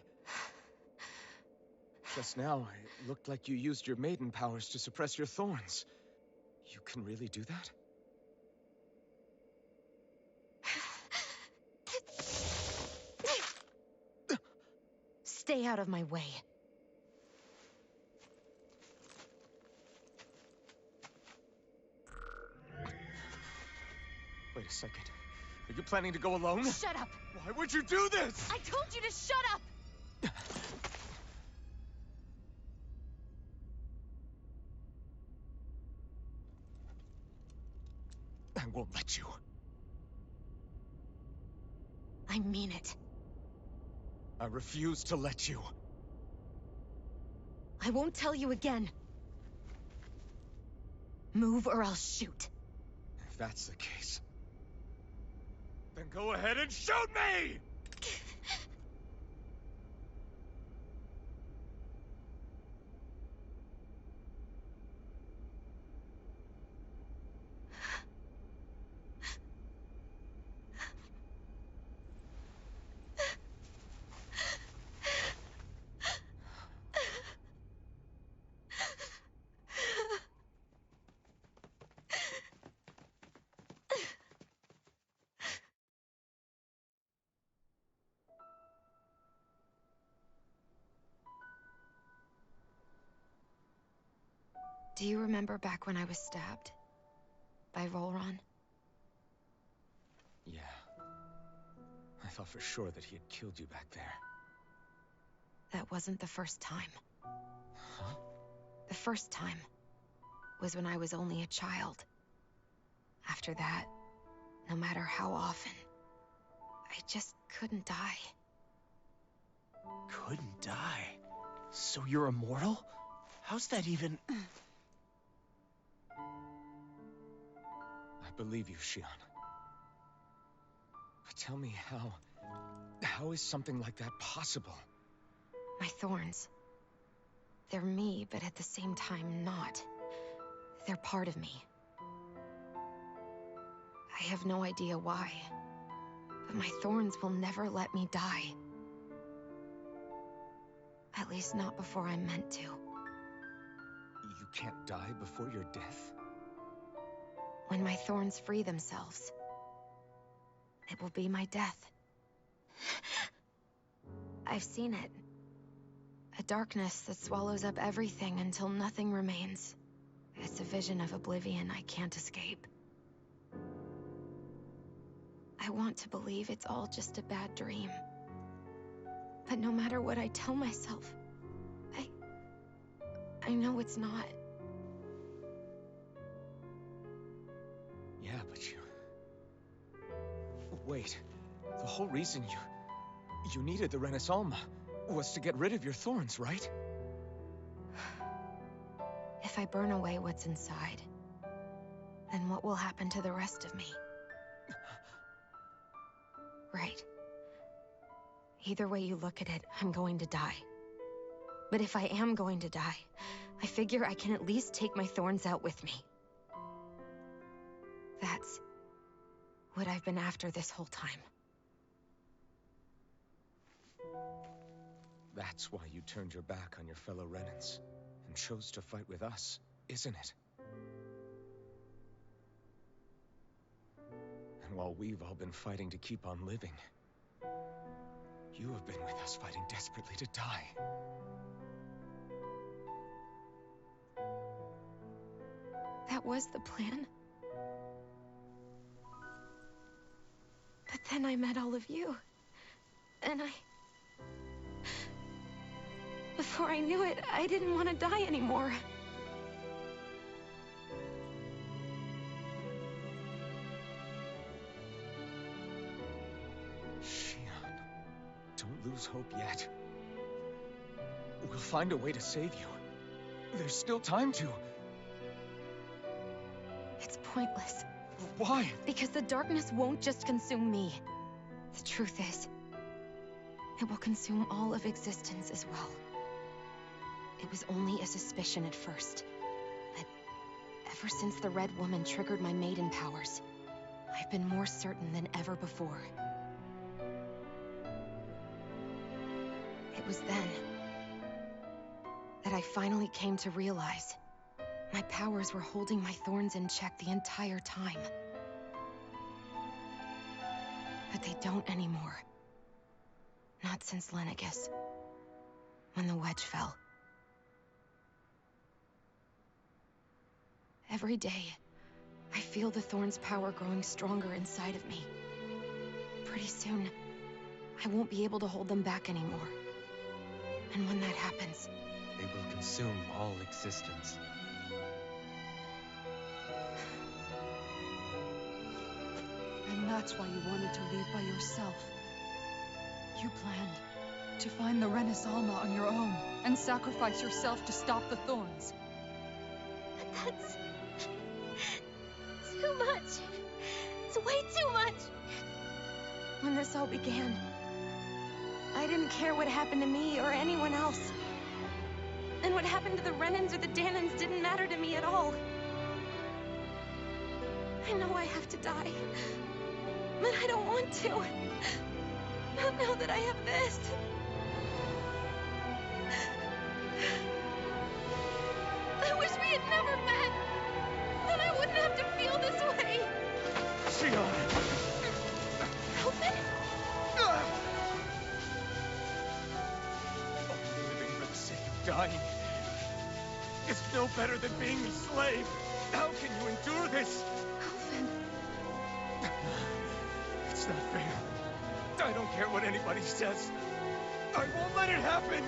Just now, it looked like you used your maiden powers to suppress your thorns. You can really do that? Stay out of my way. Wait a second. Are you planning to go alone? Shut up! Why would you do this? I told you to shut up! I won't let you. I mean it. I refuse to let you. I won't tell you again. Move or I'll shoot. If that's the case, then go ahead and shoot me! Do you remember back when I was stabbed? By Rolron? Yeah. I thought for sure that he had killed you back there. That wasn't the first time. Huh? The first time was when I was only a child. After that, no matter how often, I just couldn't die. Couldn't die? So you're immortal? How's that even... I believe you, Shion. But tell me how... How is something like that possible? My thorns. They're me, but at the same time not. They're part of me. I have no idea why, but my thorns will never let me die. At least not before I'm meant to. You can't die before your death? When my thorns free themselves, it will be my death. I've seen it. A darkness that swallows up everything until nothing remains. It's a vision of oblivion I can't escape. I want to believe it's all just a bad dream. But no matter what I tell myself, I know it's not. Yeah, but you... Wait. The whole reason you needed the Renaissance was to get rid of your thorns, right? If I burn away what's inside, then what will happen to the rest of me? Right. Either way you look at it, I'm going to die. But if I am going to die, I figure I can at least take my thorns out with me. That's what I've been after this whole time. That's why you turned your back on your fellow Renans and chose to fight with us, isn't it? And while we've all been fighting to keep on living, you have been with us fighting desperately to die. That was the plan. But then I met all of you. And before I knew it, I didn't want to die anymore. Shion, don't lose hope yet. We'll find a way to save you. There's still time to. It's pointless. Why? Because the darkness won't just consume me. The truth is, it will consume all of existence as well. It was only a suspicion at first, but ever since the Red Woman triggered my maiden powers, I've been more certain than ever before. It was then that I finally came to realize my powers were holding my thorns in check the entire time. But they don't anymore. Not since Lenegis, when the wedge fell. Every day, I feel the thorn's power growing stronger inside of me. Pretty soon, I won't be able to hold them back anymore. And when that happens, They will consume all existence. And that's why you wanted to leave by yourself. You planned to find the Renis Alma on your own and sacrifice yourself to stop the thorns. But that's too much. It's way too much. when this all began, I didn't care what happened to me or anyone else. And what happened to the Renans or the Danans didn't matter to me at all. I know I have to die, but I don't want to. Not now that I have this. I wish we had never met. Then I wouldn't have to feel this way. Shion! Elfin? Only living for the sake of dying is no better than being a slave. How can you endure this? Elfin. It's not fair. I don't care what anybody says. I won't let it happen.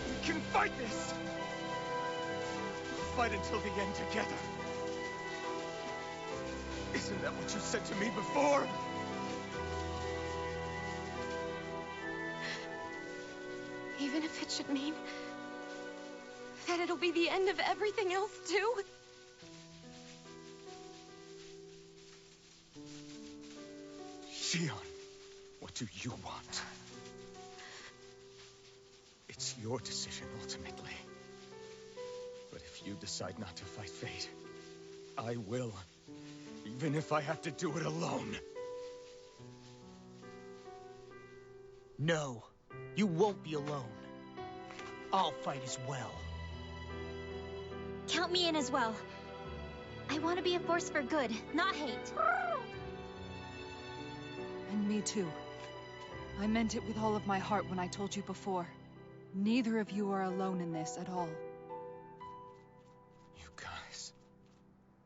We can fight this. We'll fight until the end together. Isn't that what you said to me before? Even if it should mean that it'll be the end of everything else, too? Shion, what do you want? It's your decision, ultimately. But if you decide not to fight fate, I will. Even if I have to do it alone. No, you won't be alone. I'll fight as well. Count me in as well. I want to be a force for good, not hate. And me too. I meant it with all of my heart when I told you before. Neither of you are alone in this at all. You guys...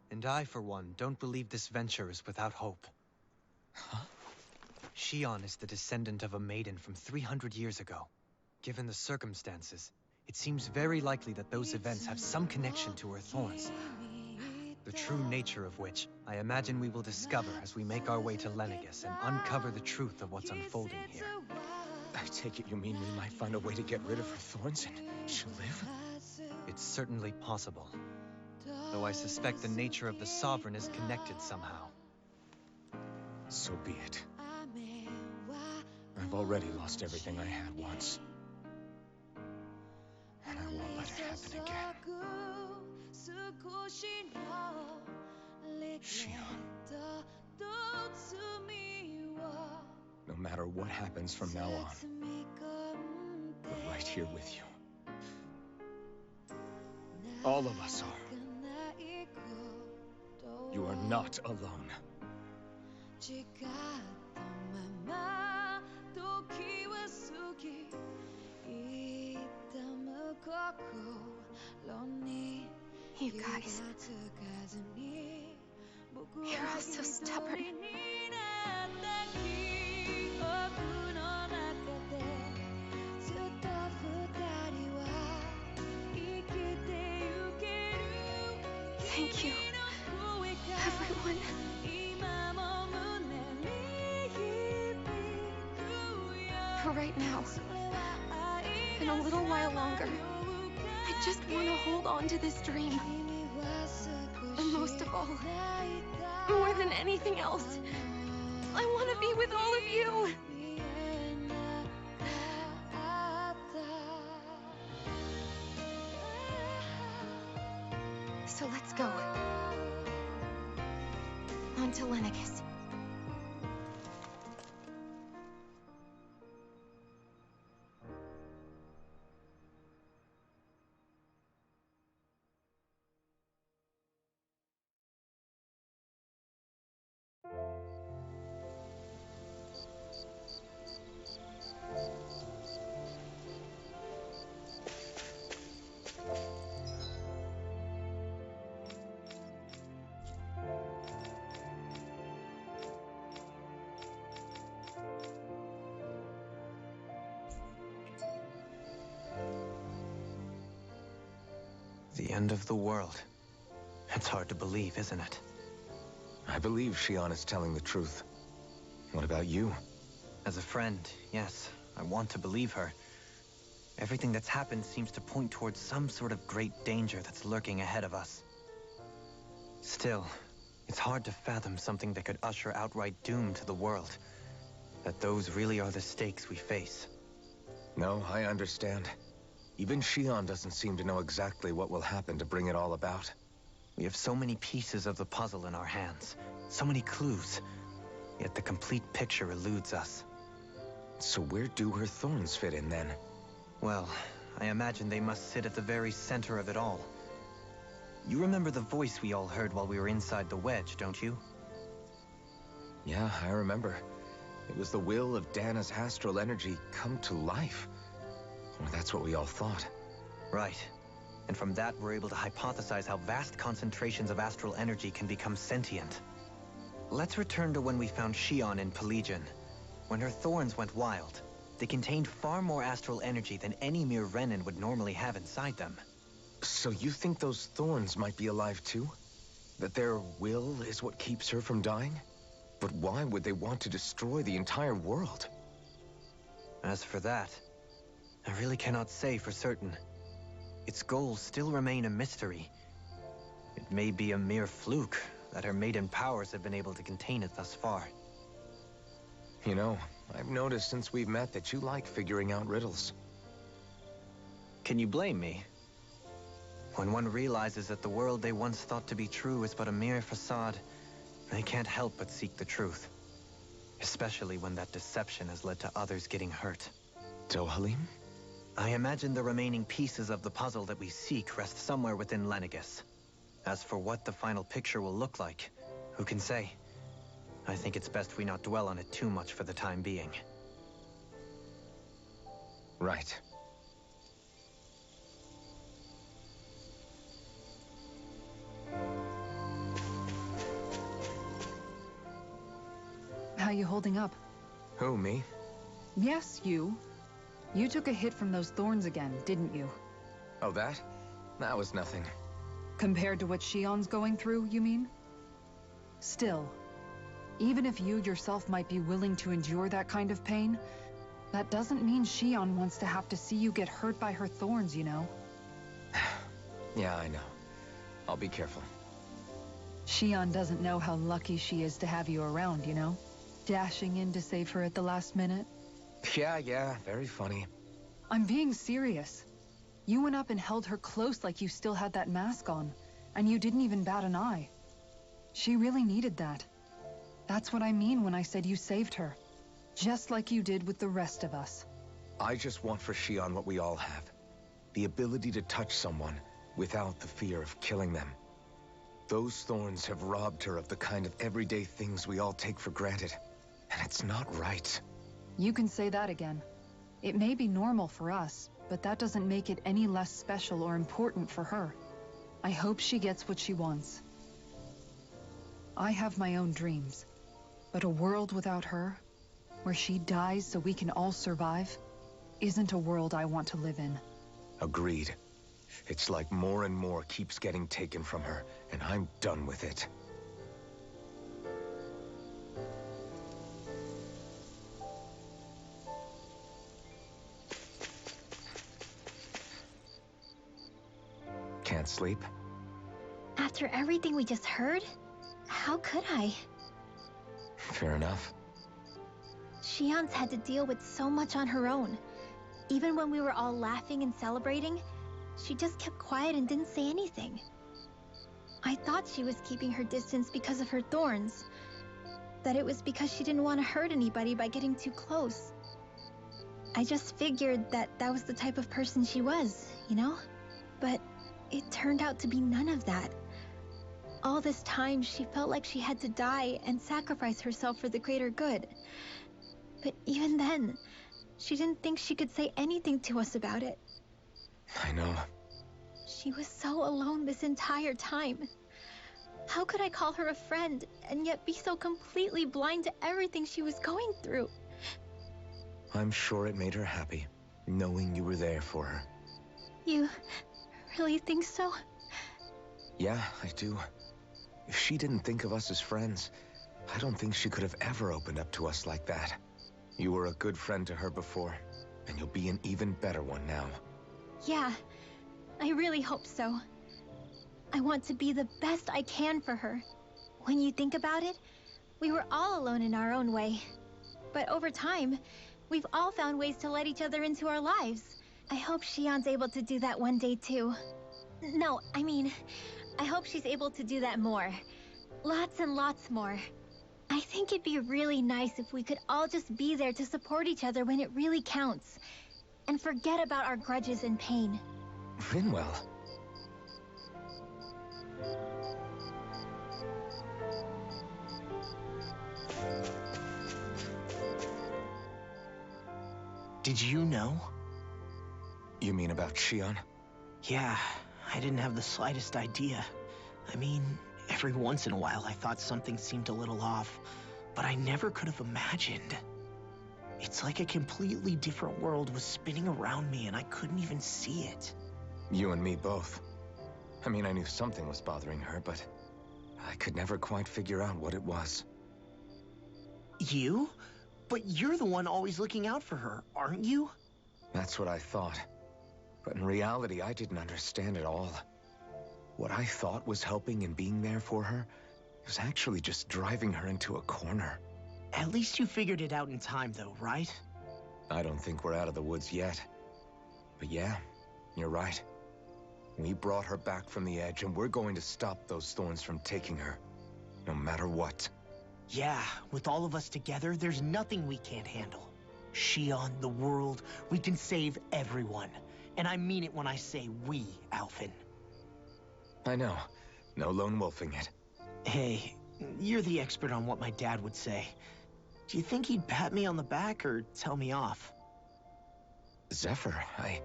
And I, for one, don't believe this venture is without hope. Huh? Shion is the descendant of a maiden from 300 years ago. Given the circumstances, it seems very likely that those events have some connection to her thorns. The true nature of which, I imagine we will discover as we make our way to Lenegis and uncover the truth of what's unfolding here. I take it you mean we might find a way to get rid of her thorns and she'll live? It's certainly possible. Though I suspect the nature of the Sovereign is connected somehow. So be it. I've already lost everything I had once. And happen again. Shion. No matter what happens from now on, we're right here with you. All of us are. You are not alone. You guys. You're all so stubborn. Thank you, everyone. For right now, and a little while longer, I just want to hold on to this dream. And most of all, more than anything else, I want to be with all of you. So let's go. On to Lenegis. The end of the world. It's hard to believe, isn't it? I believe Shion is telling the truth. What about you? As a friend, yes, I want to believe her. Everything that's happened seems to point towards some sort of great danger that's lurking ahead of us. Still, it's hard to fathom something that could usher outright doom to the world. That those really are the stakes we face. No, I understand. Even Shion doesn't seem to know exactly what will happen to bring it all about. We have so many pieces of the puzzle in our hands, so many clues, yet the complete picture eludes us. So where do her thorns fit in then? Well, I imagine they must sit at the very center of it all. You remember the voice we all heard while we were inside the wedge, don't you? Yeah, I remember. It was the will of Dana's astral energy come to life. Well, that's what we all thought. Right. And from that, we're able to hypothesize how vast concentrations of astral energy can become sentient. Let's return to when we found Shion in Pelegion. When her thorns went wild, they contained far more astral energy than any mere Renin would normally have inside them. So you think those thorns might be alive too? That their will is what keeps her from dying? But why would they want to destroy the entire world? As for that, I really cannot say for certain. Its goals still remain a mystery. It may be a mere fluke that her maiden powers have been able to contain it thus far. You know, I've noticed since we've met that you like figuring out riddles. Can you blame me? When one realizes that the world they once thought to be true is but a mere facade, they can't help but seek the truth. Especially when that deception has led to others getting hurt. Dohalim? I imagine the remaining pieces of the puzzle that we seek rest somewhere within Lenegis. As for what the final picture will look like, who can say? I think it's best we not dwell on it too much for the time being. Right. How you holding up? Who, me? Yes, you. You took a hit from those thorns again, didn't you? Oh, that? That was nothing. Compared to what Shion's going through, you mean? Still, even if you yourself might be willing to endure that kind of pain, that doesn't mean Shion wants to have to see you get hurt by her thorns, you know? Yeah, I know. I'll be careful. Shion doesn't know how lucky she is to have you around, you know? Dashing in to save her at the last minute. Yeah, very funny. I'm being serious. You went up and held her close like you still had that mask on, and you didn't even bat an eye. She really needed that. That's what I mean when I said you saved her. Just like you did with the rest of us. I just want for Shion what we all have. The ability to touch someone without the fear of killing them. Those thorns have robbed her of the kind of everyday things we all take for granted. And it's not right. You can say that again. It may be normal for us, but that doesn't make it any less special or important for her. I hope she gets what she wants. I have my own dreams, but a world without her, where she dies so we can all survive, isn't a world I want to live in. Agreed. It's like more and more keeps getting taken from her, and I'm done with it. Can't sleep? After everything we just heard, how could I? Fair enough. Shion's had to deal with so much on her own. Even when we were all laughing and celebrating, she just kept quiet and didn't say anything. I thought she was keeping her distance because of her thorns. That it was because she didn't want to hurt anybody by getting too close. I just figured that that was the type of person she was, you know? But it turned out to be none of that. All this time, she felt like she had to die and sacrifice herself for the greater good. But even then, she didn't think she could say anything to us about it. I know. She was so alone this entire time. How could I call her a friend and yet be so completely blind to everything she was going through? I'm sure it made her happy, knowing you were there for her. You really think so? Yeah, I do. If she didn't think of us as friends, I don't think she could have ever opened up to us like that. You were a good friend to her before, and you'll be an even better one now. Yeah, I really hope so. I want to be the best I can for her. When you think about it, we were all alone in our own way. But over time, we've all found ways to let each other into our lives. I hope Shion's able to do that one day too. No, I mean, I hope she's able to do that more. Lots and lots more. I think it'd be really nice if we could all just be there to support each other when it really counts. And forget about our grudges and pain. Rinwell. Did you know? You mean about Shion? Yeah, I didn't have the slightest idea. I mean, every once in a while I thought something seemed a little off, but I never could have imagined. It's like a completely different world was spinning around me and I couldn't even see it. You and me both. I mean, I knew something was bothering her, but I could never quite figure out what it was. You? But you're the one always looking out for her, aren't you? That's what I thought. But in reality, I didn't understand it all. What I thought was helping and being there for her was actually just driving her into a corner. At least you figured it out in time, though, right? I don't think we're out of the woods yet. But yeah, you're right. We brought her back from the edge, and we're going to stop those thorns from taking her, no matter what. Yeah, with all of us together, there's nothing we can't handle. Shion, the world, we can save everyone. And I mean it when I say we, Alphen. I know. No lone wolfing it. Hey, you're the expert on what my dad would say. Do you think he'd pat me on the back or tell me off? Zephyr, I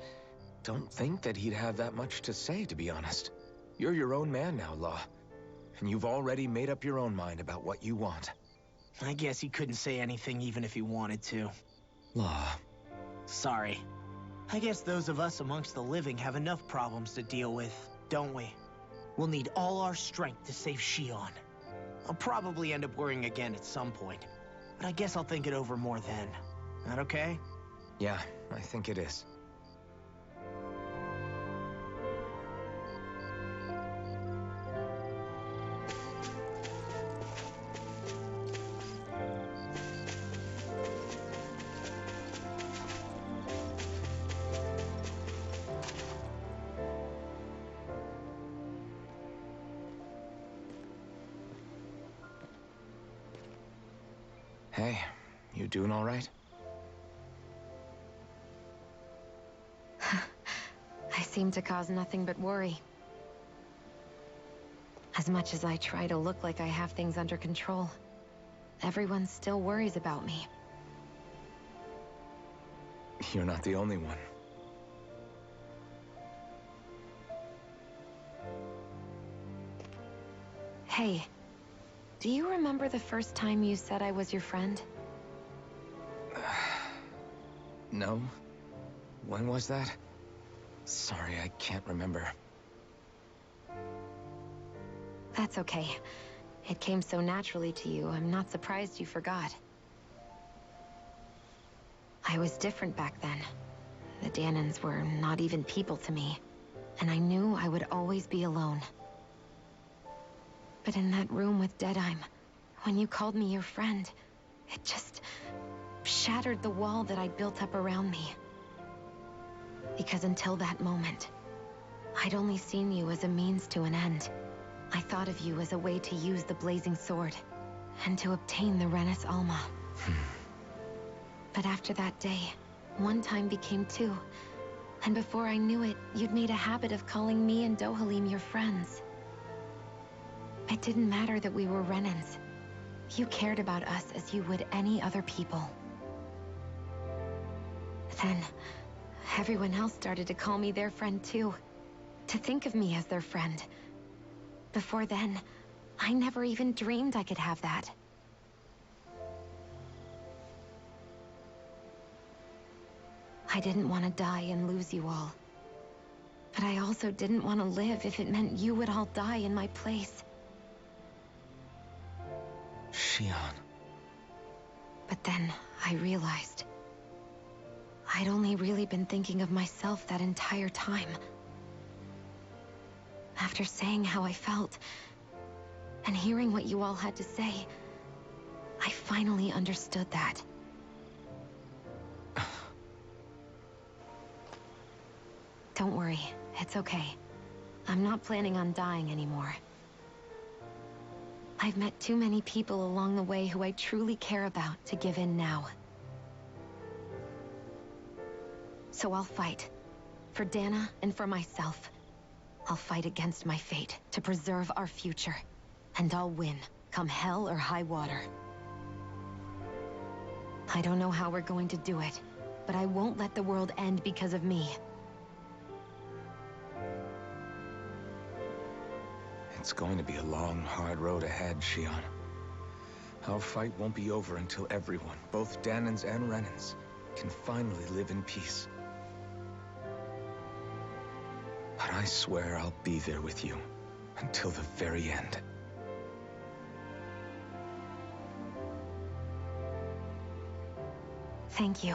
don't think that he'd have that much to say, to be honest. You're your own man now, Law. And you've already made up your own mind about what you want. I guess he couldn't say anything even if he wanted to. Law. Sorry. I guess those of us amongst the living have enough problems to deal with, don't we? We'll need all our strength to save Shion. I'll probably end up worrying again at some point, but I guess I'll think it over more then. That okay? Yeah, I think it is. Hey, you doing all right? I seem to cause nothing but worry. As much as I try to look like I have things under control, everyone still worries about me. You're not the only one. Hey, do you remember the first time you said I was your friend? No? When was that? Sorry, I can't remember. That's okay. It came so naturally to you, I'm not surprised you forgot. I was different back then. The Danans were not even people to me, and I knew I would always be alone. But in that room with Deadheim, when you called me your friend, it just shattered the wall that I'd built up around me. Because until that moment, I'd only seen you as a means to an end. I thought of you as a way to use the blazing sword, and to obtain the Renis Alma. But after that day, one time became two, and before I knew it, you'd made a habit of calling me and Dohalim your friends. It didn't matter that we were Renans. You cared about us as you would any other people. Then, everyone else started to call me their friend too. To think of me as their friend. Before then, I never even dreamed I could have that. I didn't want to die and lose you all. But I also didn't want to live if it meant you would all die in my place. Shion. But then, I realized I'd only really been thinking of myself that entire time. After saying how I felt, and hearing what you all had to say, I finally understood that. Don't worry, it's okay. I'm not planning on dying anymore. I've met too many people along the way who I truly care about to give in now. So I'll fight. For Dana and for myself. I'll fight against my fate to preserve our future. And I'll win, come hell or high water. I don't know how we're going to do it, but I won't let the world end because of me. It's going to be a long, hard road ahead, Shion. Our fight won't be over until everyone, both Danans and Renans, can finally live in peace. But I swear I'll be there with you until the very end. Thank you.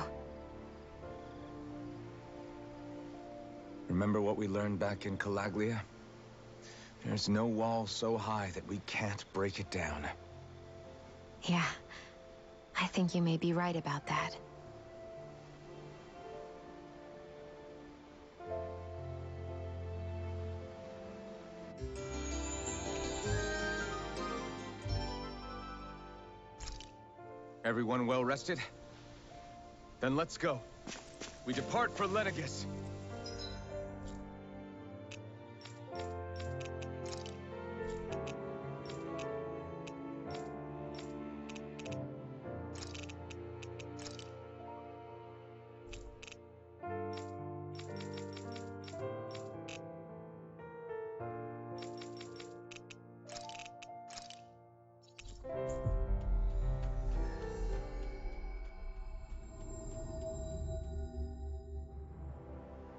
Remember what we learned back in Calaglia? There's no wall so high that we can't break it down. Yeah, I think you may be right about that. Everyone well rested? Then let's go. We depart for Lenegis.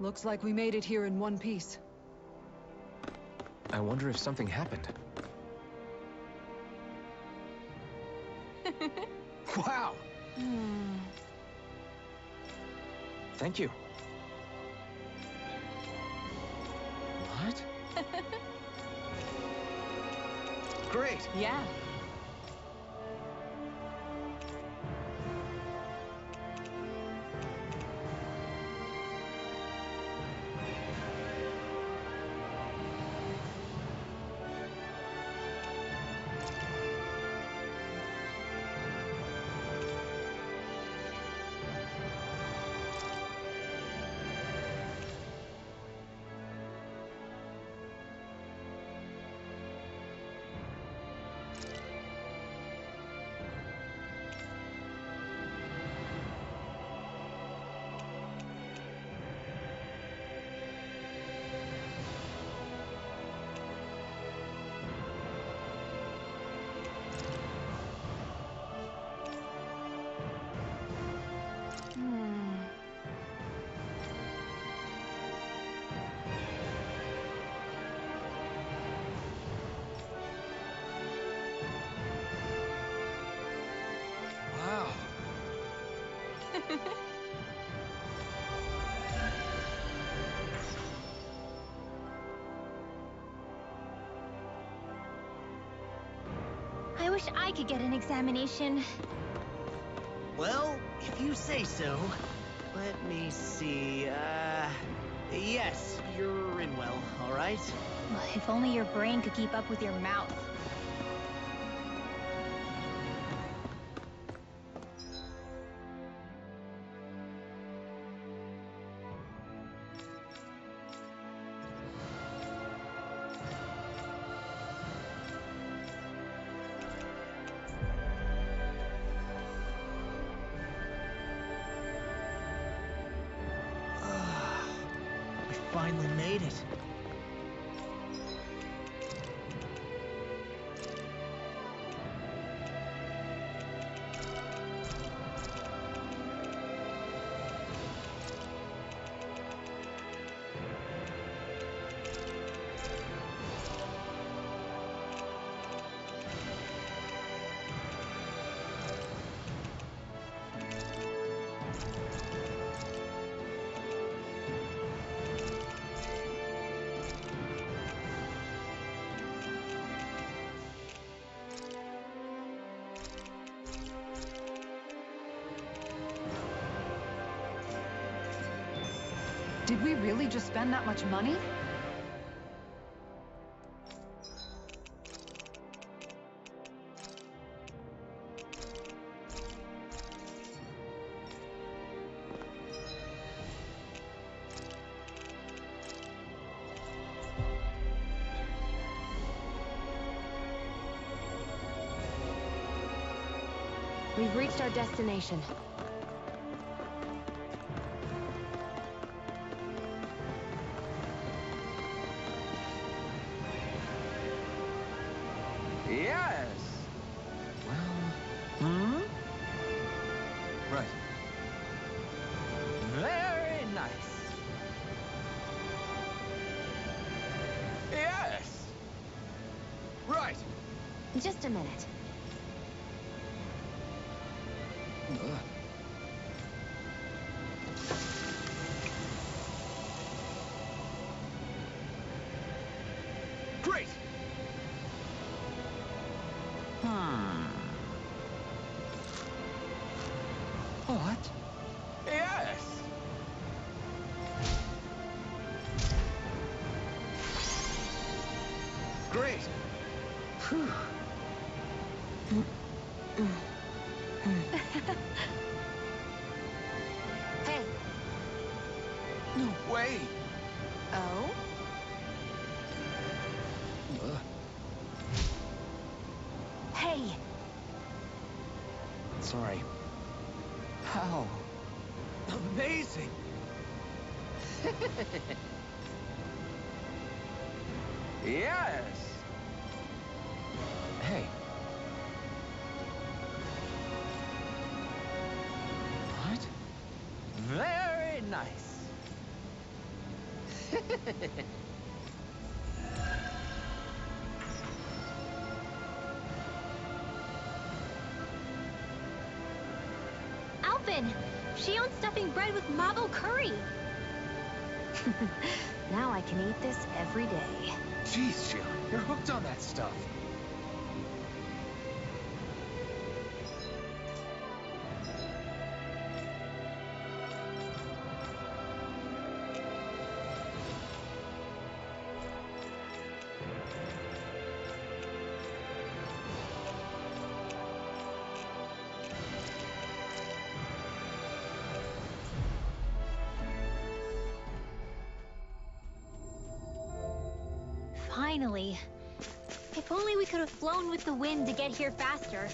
Looks like we made it here in one piece. I wonder if something happened. Wow! Thank you. What? Great! Yeah. I wish I could get an examination. Well, if you say so. Let me see, yes, you're in well, all right? Well, if only your brain could keep up with your mouth. We finally made it. Did we really just spend that much money? We've reached our destination. Yes! Well... Right. Very nice. Yes! Right. Just a minute. Great! What? Yes! Great! Phew. Hey. No way! Oh? Hey. Sorry. How? Amazing! Yes! Hey. What? Very nice. Alvin! Shion's stuffing bread with mabo curry! Now I can eat this every day. Jeez, Shion, you're hooked on that stuff. Finally. If only we could have flown with the wind to get here faster.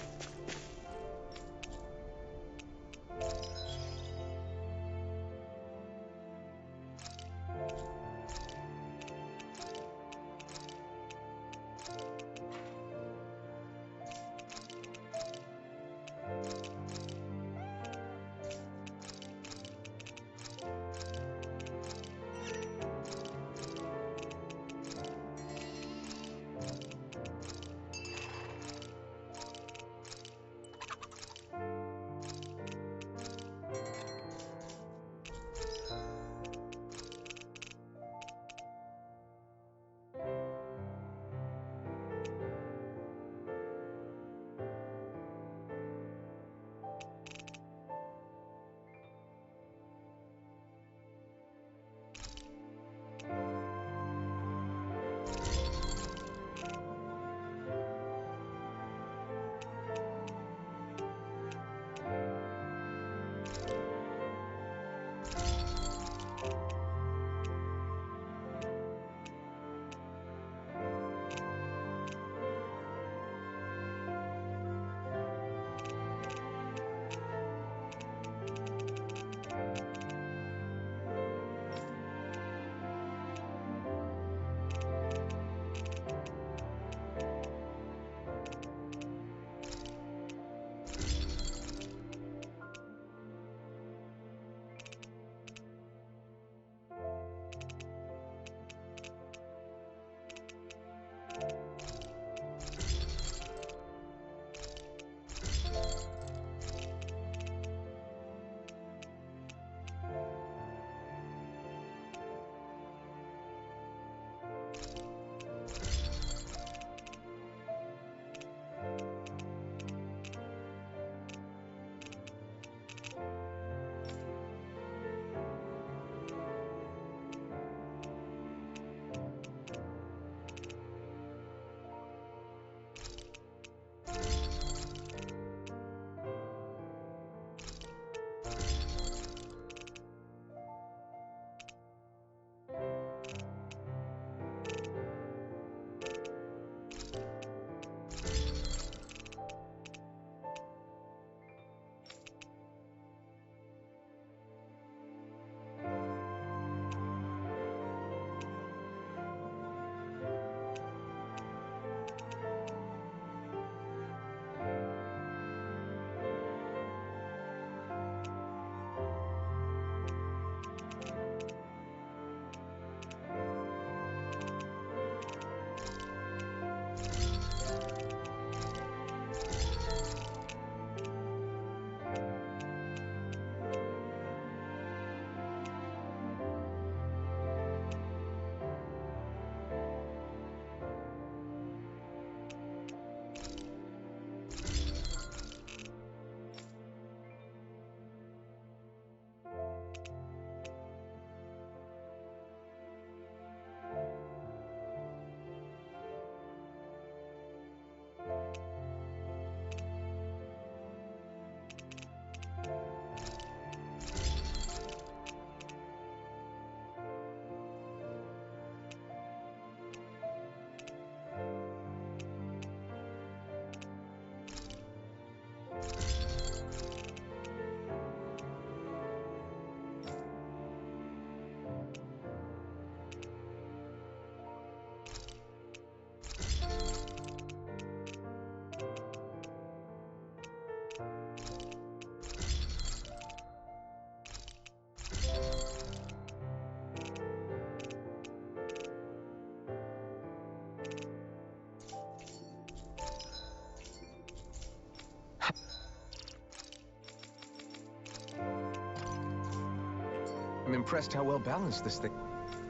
I'm impressed how well balanced this thing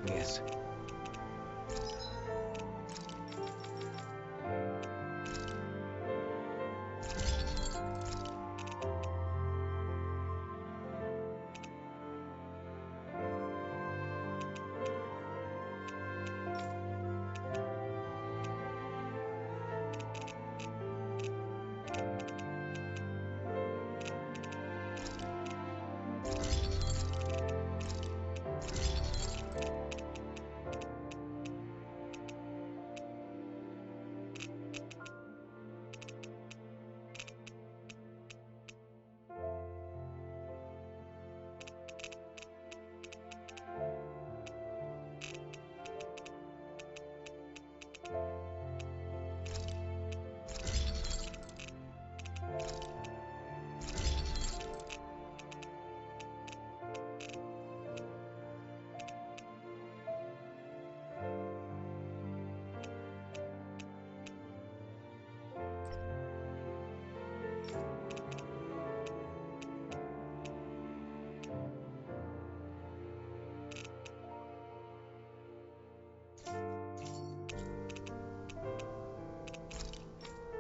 is.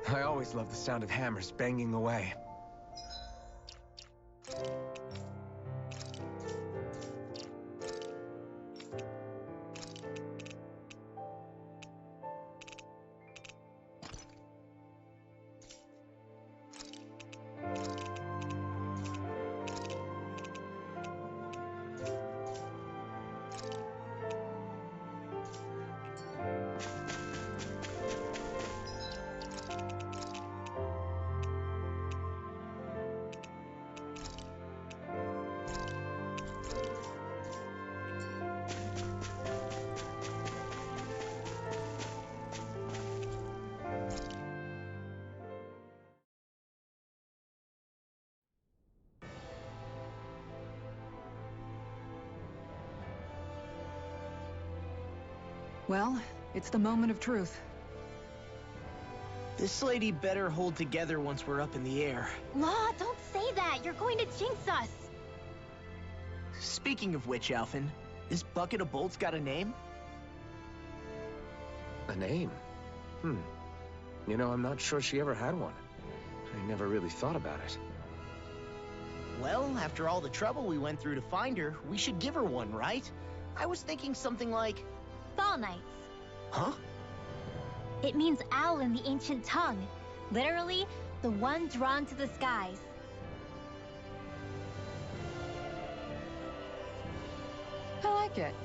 I always love the sound of hammers banging away. Well, it's the moment of truth. This lady better hold together once we're up in the air. Law, don't say that. You're going to jinx us. Speaking of which, Alphen, this bucket of bolts got a name? A name? You know, I'm not sure she ever had one. I never really thought about it. Well, after all the trouble we went through to find her, we should give her one, right? I was thinking something like... Fall Knights. Huh? It means owl in the ancient tongue. Literally, the one drawn to the skies. I like it.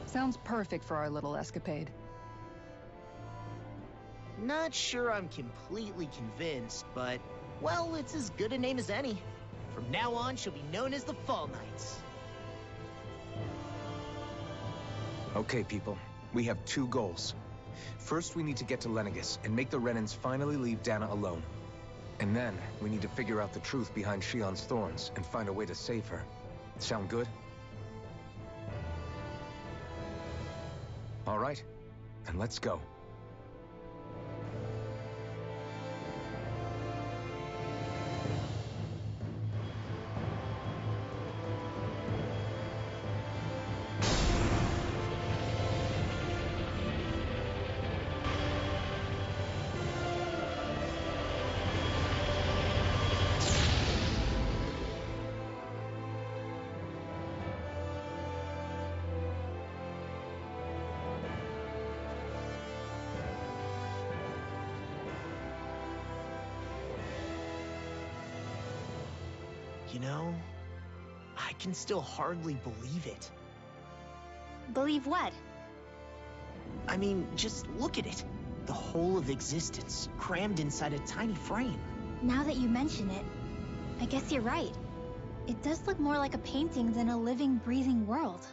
Sounds perfect for our little escapade. Not sure I'm completely convinced, but, well, it's as good a name as any. From now on, she'll be known as the Fall Knights. Okay, people. We have two goals. First, we need to get to Lenegis and make the Renans finally leave Dana alone. And then, we need to figure out the truth behind Shion's thorns and find a way to save her. Sound good? All right, then let's go. You know, I can still hardly believe it. Believe what? I mean, just look at it. The whole of existence, crammed inside a tiny frame. Now that you mention it, I guess you're right. It does look more like a painting than a living, breathing world.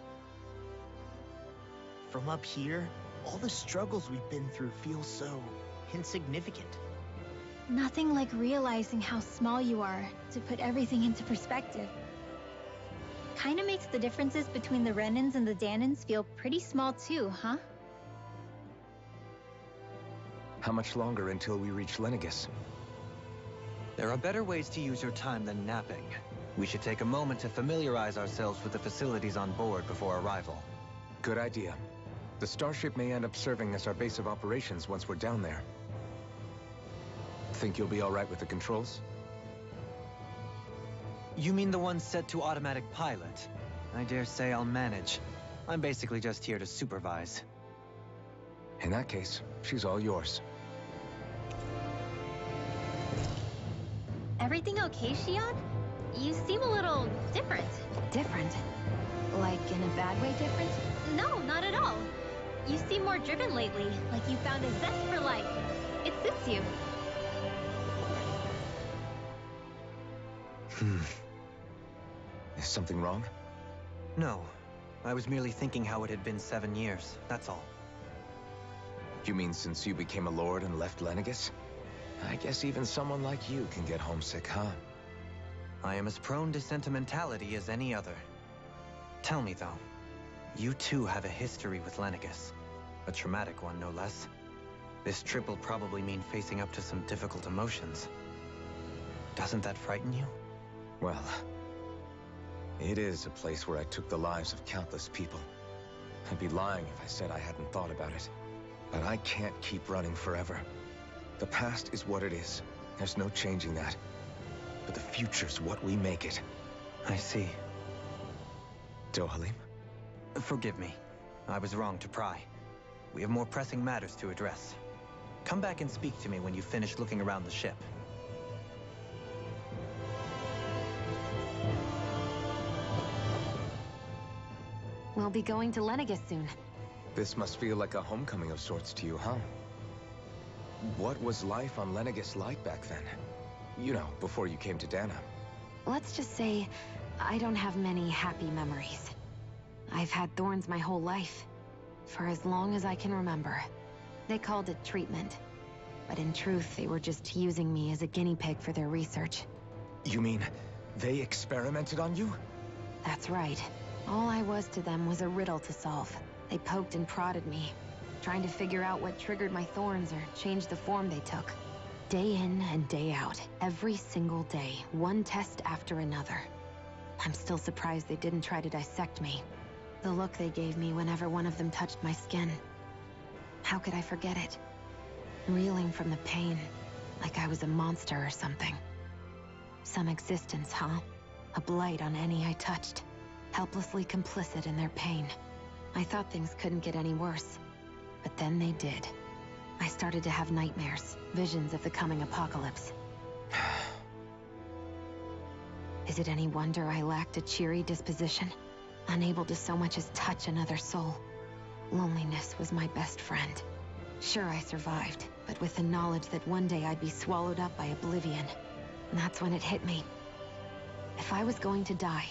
From up here, all the struggles we've been through feel so insignificant. Nothing like realizing how small you are to put everything into perspective. Kinda makes the differences between the Renans and the Danans feel pretty small too, huh? How much longer until we reach Lenegis? There are better ways to use your time than napping. We should take a moment to familiarize ourselves with the facilities on board before arrival. Good idea. The starship may end up serving as our base of operations once we're down there. Think you'll be all right with the controls? You mean the one set to automatic pilot? I dare say I'll manage. I'm basically just here to supervise. In that case, she's all yours. Everything okay, Shion? You seem a little different. Different? Like in a bad way different? No, not at all. You seem more driven lately, like you found a zest for life. It suits you. Is something wrong? No. I was merely thinking how it had been 7 years, that's all. You mean since you became a lord and left Lenegis? I guess even someone like you can get homesick, huh? I am as prone to sentimentality as any other. Tell me, though, you too have a history with Lenegis. A traumatic one, no less. This trip will probably mean facing up to some difficult emotions. Doesn't that frighten you? Well, it is a place where I took the lives of countless people. I'd be lying if I said I hadn't thought about it. But I can't keep running forever. The past is what it is. There's no changing that. But the future's what we make it. I see. Dohalim? Forgive me. I was wrong to pry. We have more pressing matters to address. Come back and speak to me when you finish looking around the ship. We'll be going to Lenegis soon. This must feel like a homecoming of sorts to you, huh? What was life on Lenegis like back then? You know, before you came to Dana. Let's just say, I don't have many happy memories. I've had thorns my whole life. For as long as I can remember. They called it treatment. But in truth, they were just using me as a guinea pig for their research. You mean, they experimented on you? That's right. All I was to them was a riddle to solve. They poked and prodded me, trying to figure out what triggered my thorns or changed the form they took. Day in and day out, every single day, one test after another. I'm still surprised they didn't try to dissect me. The look they gave me whenever one of them touched my skin. How could I forget it? Reeling from the pain, like I was a monster or something. Some existence, huh? A blight on any I touched. Helplessly complicit in their pain. I thought things couldn't get any worse. But then they did. I started to have nightmares, visions of the coming apocalypse. Is it any wonder I lacked a cheery disposition? Unable to so much as touch another soul. Loneliness was my best friend. Sure, I survived, but with the knowledge that one day I'd be swallowed up by oblivion. And that's when it hit me. If I was going to die,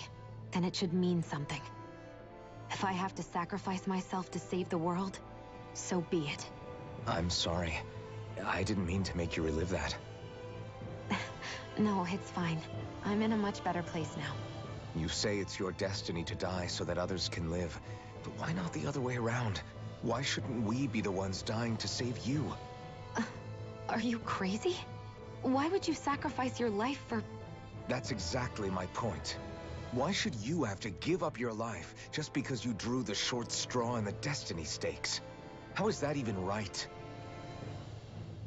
then it should mean something. If I have to sacrifice myself to save the world, so be it. I'm sorry. I didn't mean to make you relive that. No, it's fine. I'm in a much better place now. You say it's your destiny to die so that others can live. But why not the other way around? Why shouldn't we be the ones dying to save you? Are you crazy? Why would you sacrifice your life for... That's exactly my point. Why should you have to give up your life just because you drew the short straw in the destiny stakes? How is that even right?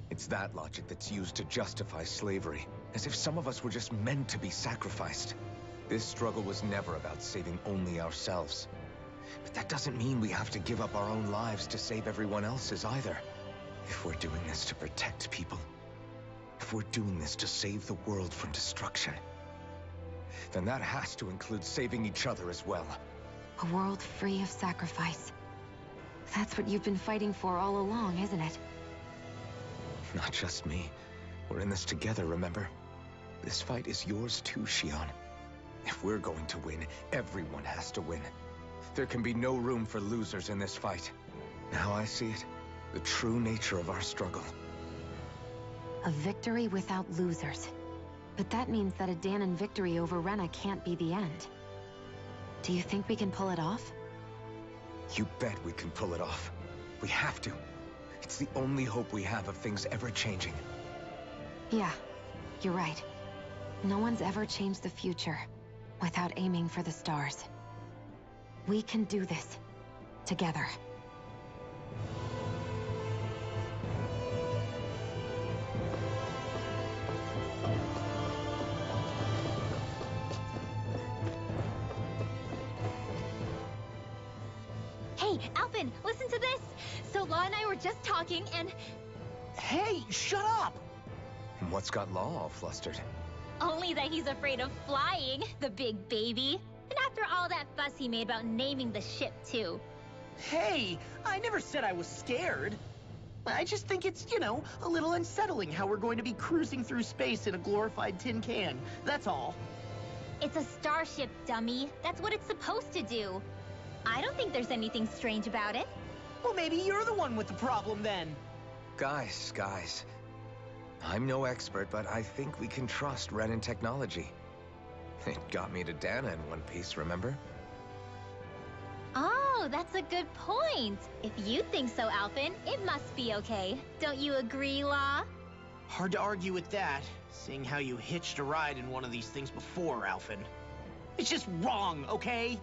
It's that logic that's used to justify slavery, as if some of us were just meant to be sacrificed. This struggle was never about saving only ourselves. But that doesn't mean we have to give up our own lives to save everyone else's either. If we're doing this to protect people, if we're doing this to save the world from destruction, then that has to include saving each other as well. A world free of sacrifice. That's what you've been fighting for all along, isn't it? Not just me. We're in this together, remember? This fight is yours too, Shion. If we're going to win, everyone has to win. There can be no room for losers in this fight. Now I see it. The true nature of our struggle. A victory without losers. But that means that a Danon victory over Rena can't be the end. Do you think we can pull it off? You bet we can pull it off. We have to. It's the only hope we have of things ever changing. Yeah, you're right. No one's ever changed the future. without aiming for the stars. We can do this together. Hey, Alphen, listen to this! So Law and I were just talking and... Hey, shut up! And what's got Law all flustered? Only that he's afraid of flying, the big baby. And after all that fuss he made about naming the ship, too. Hey, I never said I was scared. I just think it's, you know, a little unsettling how we're going to be cruising through space in a glorified tin can. That's all. It's a starship, dummy. That's what it's supposed to do. I don't think there's anything strange about it. Well, maybe you're the one with the problem then. Guys. I'm no expert, but I think we can trust Renin technology. It got me to Dana in one piece, remember? Oh, that's a good point. If you think so, Alphen, it must be okay. Don't you agree, Law? Hard to argue with that, seeing how you hitched a ride in one of these things before, Alphen. It's just wrong, okay?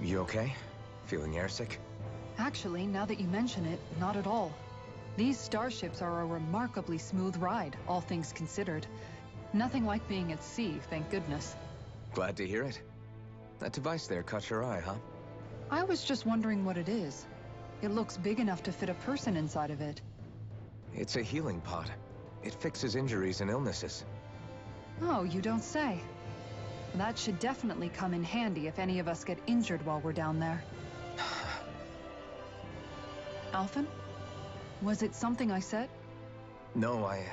You okay? Feeling airsick? Actually, now that you mention it, not at all. These starships are a remarkably smooth ride, all things considered. Nothing like being at sea, thank goodness. Glad to hear it. That device there caught your eye, huh? I was just wondering what it is. It looks big enough to fit a person inside of it. It's a healing pod. It fixes injuries and illnesses. Oh, you don't say. That should definitely come in handy if any of us get injured while we're down there. Alphen? Was it something I said? No, I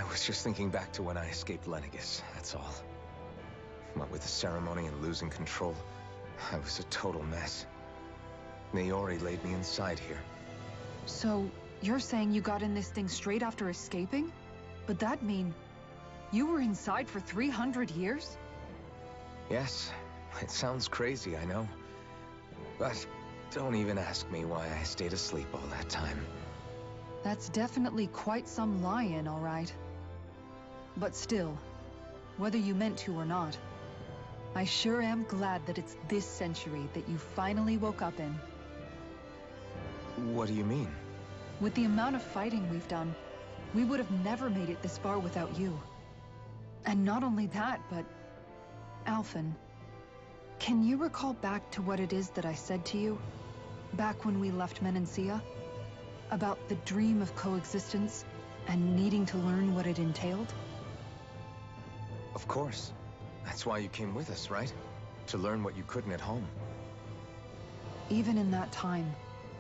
was just thinking back to when I escaped Lenegis, that's all. What with the ceremony and losing control, I was a total mess. Naori laid me inside here. So, you're saying you got in this thing straight after escaping? But that'd mean... you were inside for 300 years? Yes, it sounds crazy, I know. But don't even ask me why I stayed asleep all that time. That's definitely quite some lie-in, all right. But still, whether you meant to or not, I sure am glad that it's this century that you finally woke up in. What do you mean? With the amount of fighting we've done, we would have never made it this far without you. And not only that, but... Alphen, can you recall back to what it is that I said to you? Back when we left Menancia? About the dream of coexistence and needing to learn what it entailed? Of course. That's why you came with us, right? To learn what you couldn't at home. Even in that time,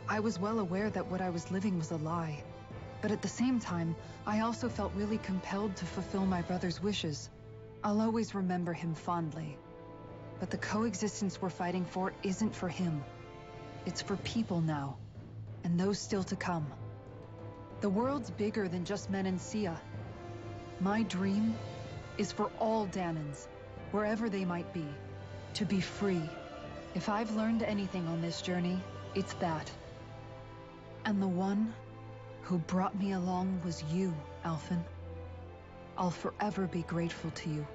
I was well aware that what I was living was a lie. But at the same time, I also felt really compelled to fulfill my brother's wishes. I'll always remember him fondly. But the coexistence we're fighting for isn't for him. It's for people now, and those still to come. The world's bigger than just Menancia. My dream is for all Danans, wherever they might be, to be free. If I've learned anything on this journey, it's that. And the one who brought me along was you, Alphen. I'll forever be grateful to you.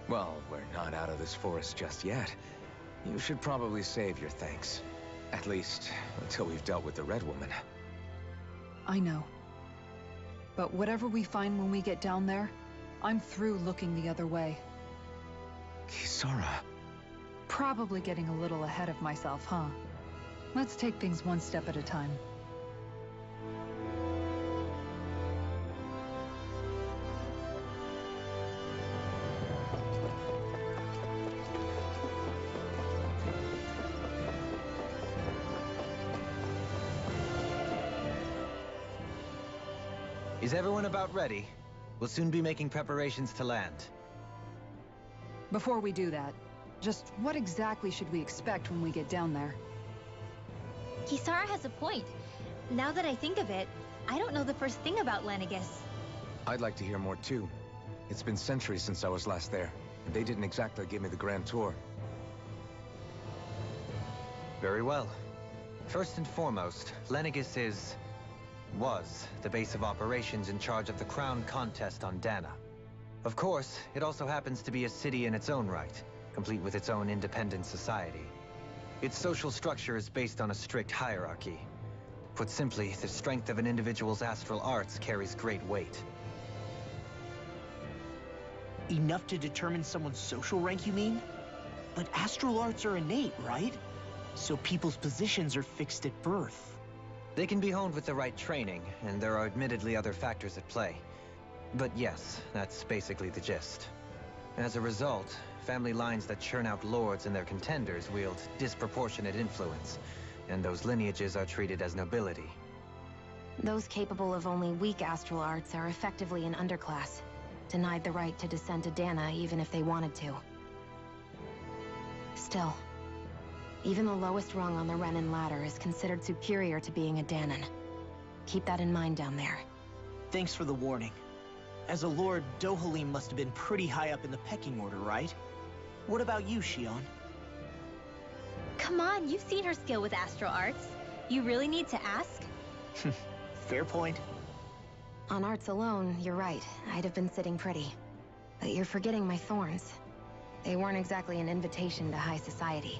Well, we're not out of this forest just yet. You should probably save your thanks. At least, until we've dealt with the Red Woman. I know. But whatever we find when we get down there, I'm through looking the other way. Kisara. Probably getting a little ahead of myself, huh? Let's take things one step at a time. Is everyone about ready? We'll soon be making preparations to land. Before we do that, just what exactly should we expect when we get down there? Kisara has a point. Now that I think of it, I don't know the first thing about Lenegis. I'd like to hear more too. It's been centuries since I was last there, and they didn't exactly give me the grand tour. Very well. First and foremost, Lenegis was the base of operations in charge of the crown contest on Dana. Of course, it also happens to be a city in its own right, complete with its own independent society. Its social structure is based on a strict hierarchy. Put simply, the strength of an individual's astral arts carries great weight. Enough to determine someone's social rank, you mean? But astral arts are innate, right? So people's positions are fixed at birth. They can be honed with the right training, and there are admittedly other factors at play. But yes, that's basically the gist. As a result, family lines that churn out lords and their contenders wield disproportionate influence, and those lineages are treated as nobility. Those capable of only weak astral arts are effectively an underclass, denied the right to descend to Dana even if they wanted to. Still, even the lowest rung on the Renin ladder is considered superior to being a Danan. Keep that in mind down there. Thanks for the warning. As a lord, Dohalim must have been pretty high up in the pecking order, right? What about you, Shion? Come on, you've seen her skill with astral arts. You really need to ask? Fair point. On arts alone, you're right. I'd have been sitting pretty. But you're forgetting my thorns. They weren't exactly an invitation to high society.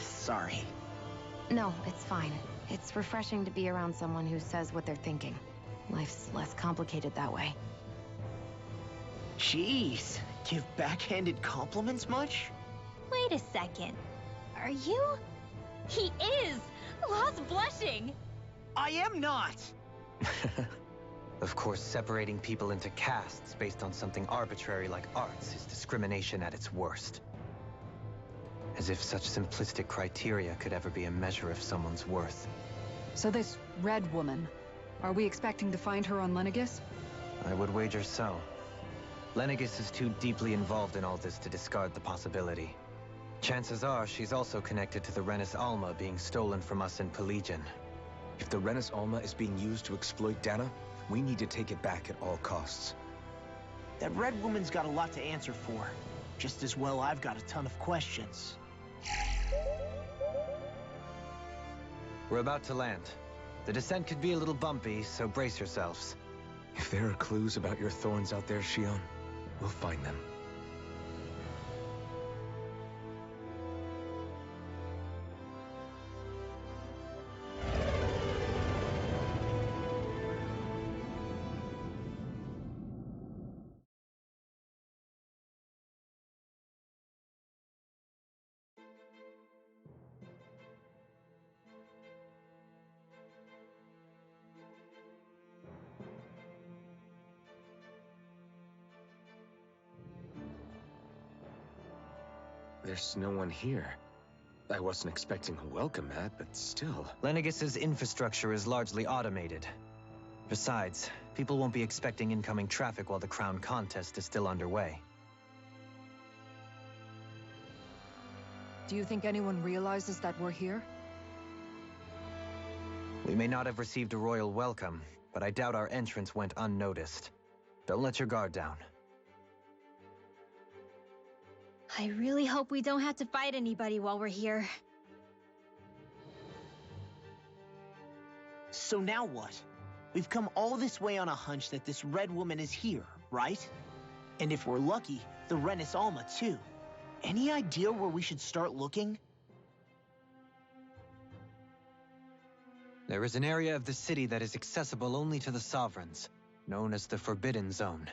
Sorry. No, it's fine. It's refreshing to be around someone who says what they're thinking. Life's less complicated that way. Jeez, give backhanded compliments much? Wait a second. Are you? He is! Lost blushing! I am not! Of course, separating people into castes based on something arbitrary like arts is discrimination at its worst. As if such simplistic criteria could ever be a measure of someone's worth. So this red woman, are we expecting to find her on Lenegis? I would wager so. Lenegis is too deeply involved in all this to discard the possibility. Chances are she's also connected to the Renis Alma being stolen from us in Pelegion. If the Renis Alma is being used to exploit Dana, we need to take it back at all costs. That red woman's got a lot to answer for. Just as well I've got a ton of questions. We're about to land. The descent could be a little bumpy, so brace yourselves. If there are clues about your thorns out there, Shion, we'll find them. There's no one here. I wasn't expecting a welcome mat, but still. Lenegis's infrastructure is largely automated. Besides, people won't be expecting incoming traffic while the crown contest is still underway. Do you think anyone realizes that we're here? We may not have received a royal welcome, but I doubt our entrance went unnoticed. Don't let your guard down. I really hope we don't have to fight anybody while we're here. So now what? We've come all this way on a hunch that this red woman is here, right? And if we're lucky, the Renis Alma too. Any idea where we should start looking? There is an area of the city that is accessible only to the Sovereigns, known as the Forbidden Zone.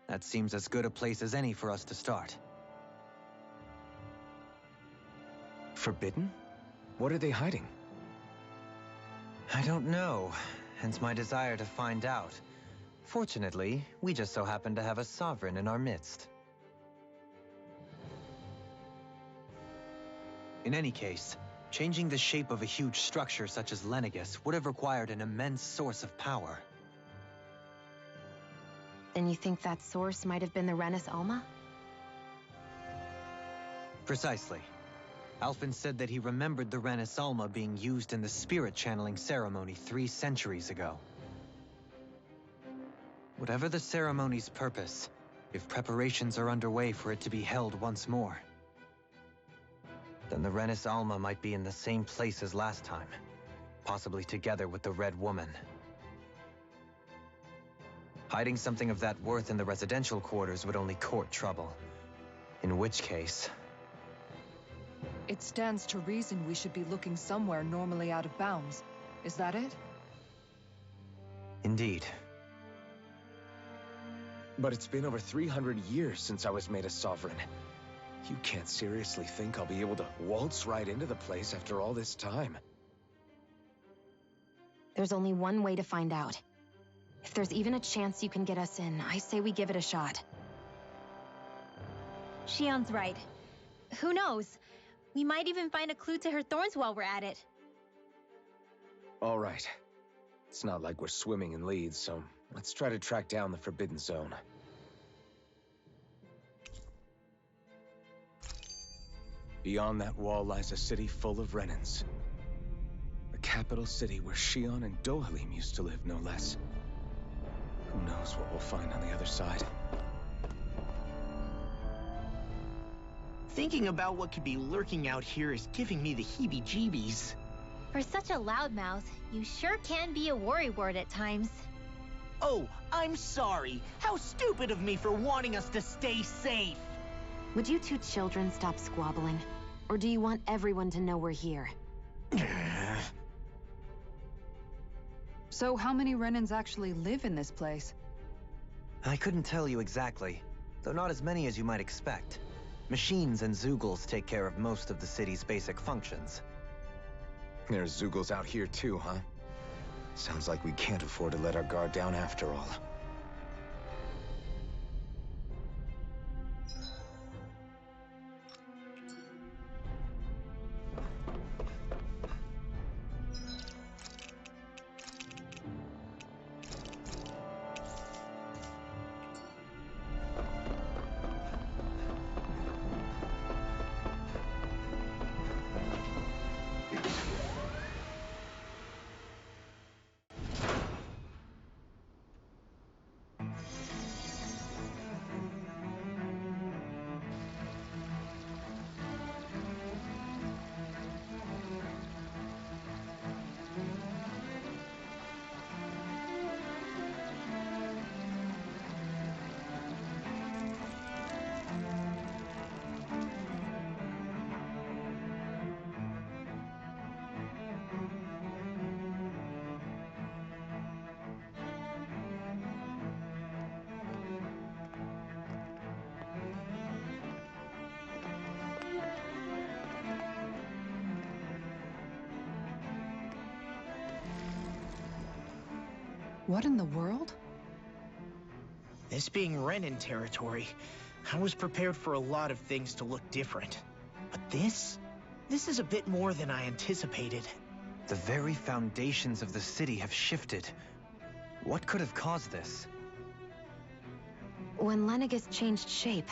That seems as good a place as any for us to start. Forbidden? What are they hiding? I don't know, hence my desire to find out. Fortunately, we just so happen to have a Sovereign in our midst. In any case, Changing the shape of a huge structure such as Lenegus would have required an immense source of power. Then you think that source might have been the Renis Alma? Precisely. Alphen said that he remembered the Renis Alma being used in the spirit channeling ceremony 3 centuries ago. Whatever the ceremony's purpose, if preparations are underway for it to be held once more, then the Renis Alma might be in the same place as last time, possibly together with the Red Woman. Hiding something of that worth in the residential quarters would only court trouble. In which case... It stands to reason we should be looking somewhere normally out of bounds. Is that it? Indeed. But it's been over 300 years since I was made a sovereign. You can't seriously think I'll be able to waltz right into the place after all this time. There's only one way to find out. If there's even a chance you can get us in, I say we give it a shot. Shion's right. Who knows? We might even find a clue to her thorns while we're at it. All right. It's not like we're swimming in leads, so let's try to track down the Forbidden Zone. Beyond that wall lies a city full of Renans. The capital city where Shion and Dohalim used to live, no less. Who knows what we'll find on the other side? Thinking about what could be lurking out here is giving me the heebie-jeebies. For such a loudmouth, you sure can be a worrywart at times. Oh, I'm sorry. How stupid of me for wanting us to stay safe. Would you two children stop squabbling? Or do you want everyone to know we're here? So how many Renans actually live in this place? I couldn't tell you exactly, though not as many as you might expect. Machines and Zeugles take care of most of the city's basic functions. There's Zeugles out here too, huh? Sounds like we can't afford to let our guard down after all. What in the world? This being Renan territory, I was prepared for a lot of things to look different. But this is a bit more than I anticipated. The very foundations of the city have shifted. What could have caused this? When Lenegus changed shape,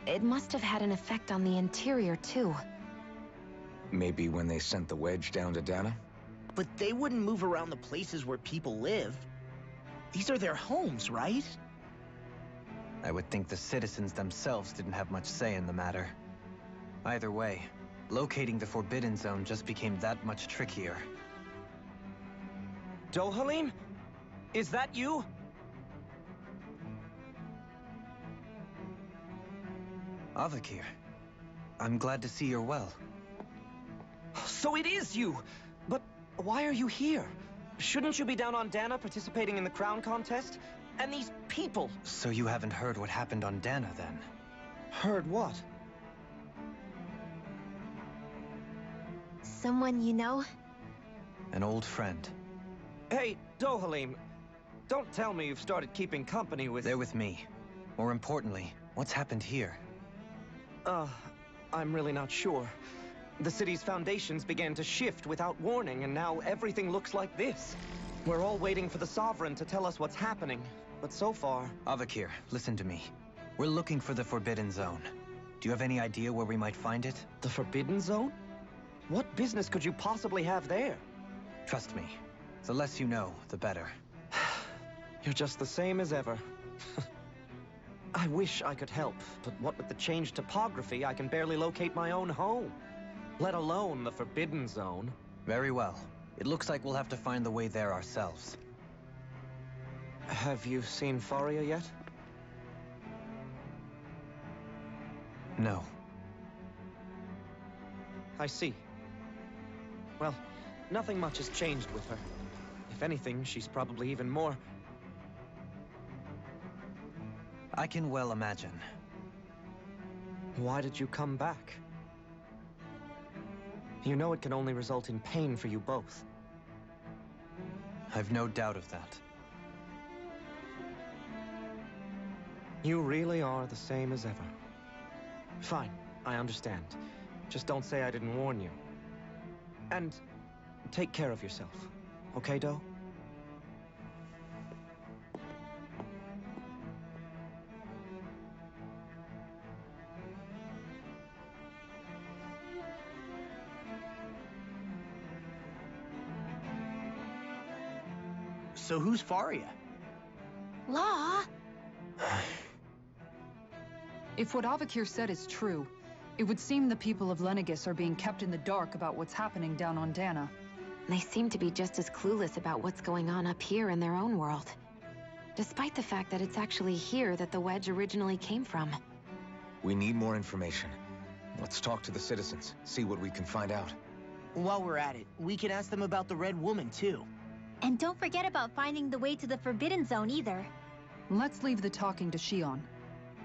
it must have had an effect on the interior too. Maybe when they sent the wedge down to Dana? But they wouldn't move around the places where people live. These are their homes, right? I would think the citizens themselves didn't have much say in the matter. Either way, locating the Forbidden Zone just became that much trickier. Dohalim? Is that you? Avakir, I'm glad to see you're well. So it is you! But why are you here? Shouldn't you be down on Dana participating in the crown contest? And these people... So you haven't heard what happened on Dana, then? Heard what? Someone you know? An old friend. Hey, Dohalim, don't tell me you've started keeping company with... They're with me. More importantly, what's happened here? I'm really not sure. The city's foundations began to shift without warning, and now everything looks like this. We're all waiting for the Sovereign to tell us what's happening, but so far... Avakir, listen to me. We're looking for the Forbidden Zone. Do you have any idea where we might find it? The Forbidden Zone? What business could you possibly have there? Trust me. The less you know, the better. You're just the same as ever. I wish I could help, but what with the changed topography, I can barely locate my own home. Let alone the Forbidden Zone. Very well. It looks like we'll have to find the way there ourselves. Have you seen Faria yet? No. I see. Well, nothing much has changed with her. If anything, she's probably even more... I can well imagine. Why did you come back? You know it can only result in pain for you both. I've no doubt of that. You really are the same as ever. Fine, I understand. Just don't say I didn't warn you. And take care of yourself, okay, Do? So who's Faria? Law? If what Avakir said is true, it would seem the people of Lenegis are being kept in the dark about what's happening down on Dana. They seem to be just as clueless about what's going on up here in their own world. Despite the fact that it's actually here that the wedge originally came from. We need more information. Let's talk to the citizens, see what we can find out. While we're at it, we can ask them about the Red Woman, too. And don't forget about finding the way to the Forbidden Zone either. Let's leave the talking to Shion.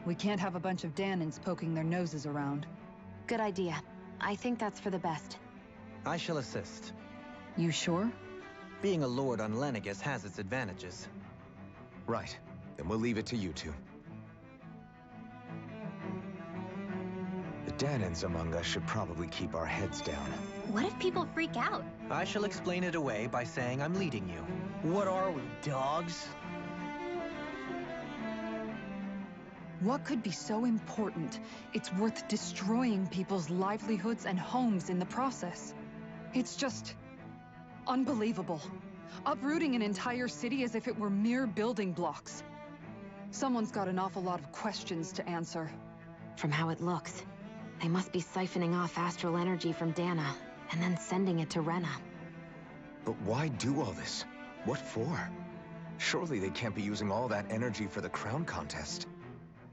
We can't have a bunch of Danins poking their noses around. Good idea. I think that's for the best. I shall assist. You sure? Being a lord on Lenegis has its advantages. Right. Then we'll leave it to you two. The Danins among us should probably keep our heads down. What if people freak out? I shall explain it away by saying I'm leading you. What are we, dogs? What could be so important? It's worth destroying people's livelihoods and homes in the process. It's just... unbelievable. Uprooting an entire city as if it were mere building blocks. Someone's got an awful lot of questions to answer. From how it looks, they must be siphoning off astral energy from Dana, and then sending it to Rena. But why do all this? What for? Surely they can't be using all that energy for the crown contest.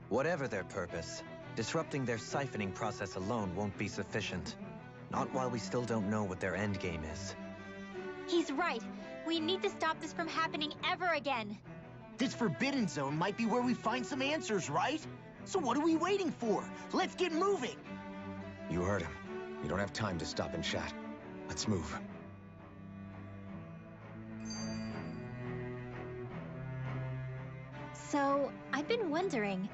Whatever their purpose, disrupting their siphoning process alone won't be sufficient. Not while we still don't know what their endgame is. He's right. We need to stop this from happening ever again. This Forbidden Zone might be where we find some answers, right? So what are we waiting for? Let's get moving! You heard him. We don't have time to stop and chat. Let's move. So, I've been wondering,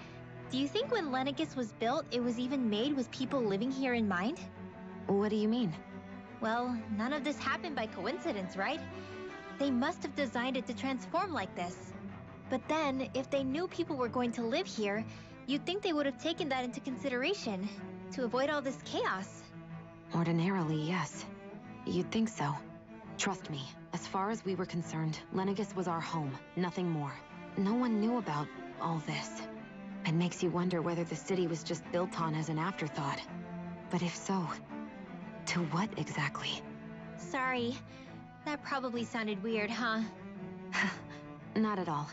do you think when Lenegis was built, it was even made with people living here in mind? What do you mean? Well, none of this happened by coincidence, right? They must have designed it to transform like this. But then, if they knew people were going to live here, you'd think they would have taken that into consideration, to avoid all this chaos. Ordinarily, yes. You'd think so. Trust me, as far as we were concerned, Lenegis was our home, nothing more. No one knew about all this. It makes you wonder whether the city was just built on as an afterthought. But if so, to what exactly? Sorry. That probably sounded weird, huh? Not at all.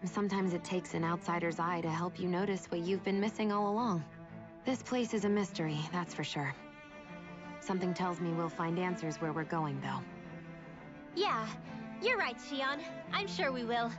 Sometimes it takes an outsider's eye to help you notice what you've been missing all along. This place is a mystery, that's for sure. Something tells me we'll find answers where we're going, though. Yeah, you're right, Shion. I'm sure we will.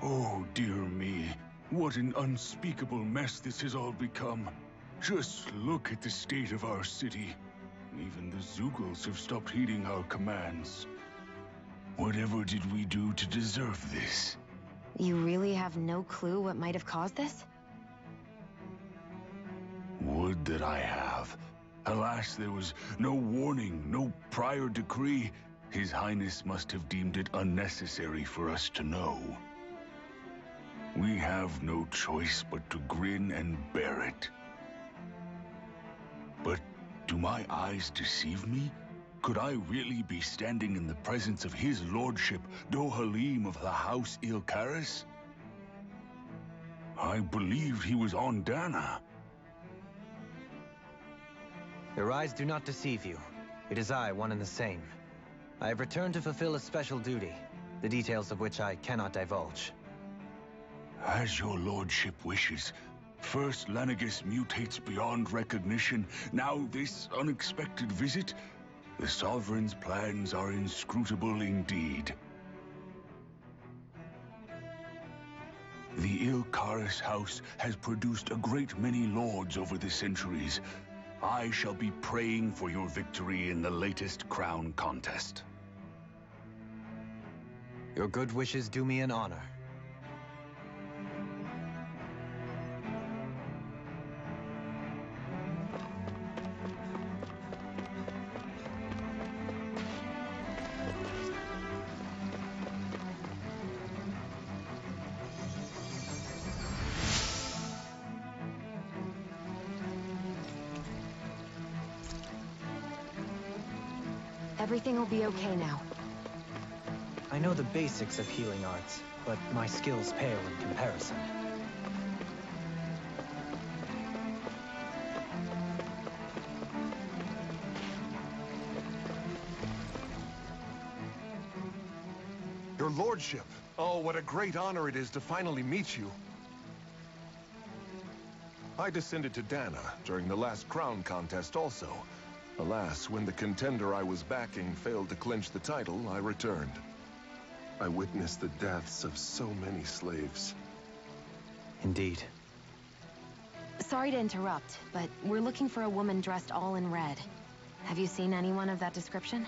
Oh, dear me. What an unspeakable mess this has all become. Just look at the state of our city. Even the Zeugles have stopped heeding our commands. Whatever did we do to deserve this? You really have no clue what might have caused this? Would that I have. Alas, there was no warning, no prior decree. His Highness must have deemed it unnecessary for us to know. We have no choice but to grin and bear it. But do my eyes deceive me? Could I really be standing in the presence of his lordship, Dohalim of the House Ilkaris? I believed he was on Dana. Your eyes do not deceive you. It is I, one and the same. I have returned to fulfill a special duty, the details of which I cannot divulge. As your lordship wishes. First Lenegis mutates beyond recognition, now this unexpected visit. The Sovereign's plans are inscrutable indeed. The Ilkaris house has produced a great many lords over the centuries. I shall be praying for your victory in the latest crown contest. Your good wishes do me an honor. Everything will be okay now. I know the basics of healing arts, but my skills pale in comparison. Your lordship! Oh, what a great honor it is to finally meet you. I descended to Dana during the last crown contest also. Alas, when the contender I was backing failed to clinch the title, I returned. I witnessed the deaths of so many slaves. Indeed. Sorry to interrupt, but we're looking for a woman dressed all in red. Have you seen anyone of that description?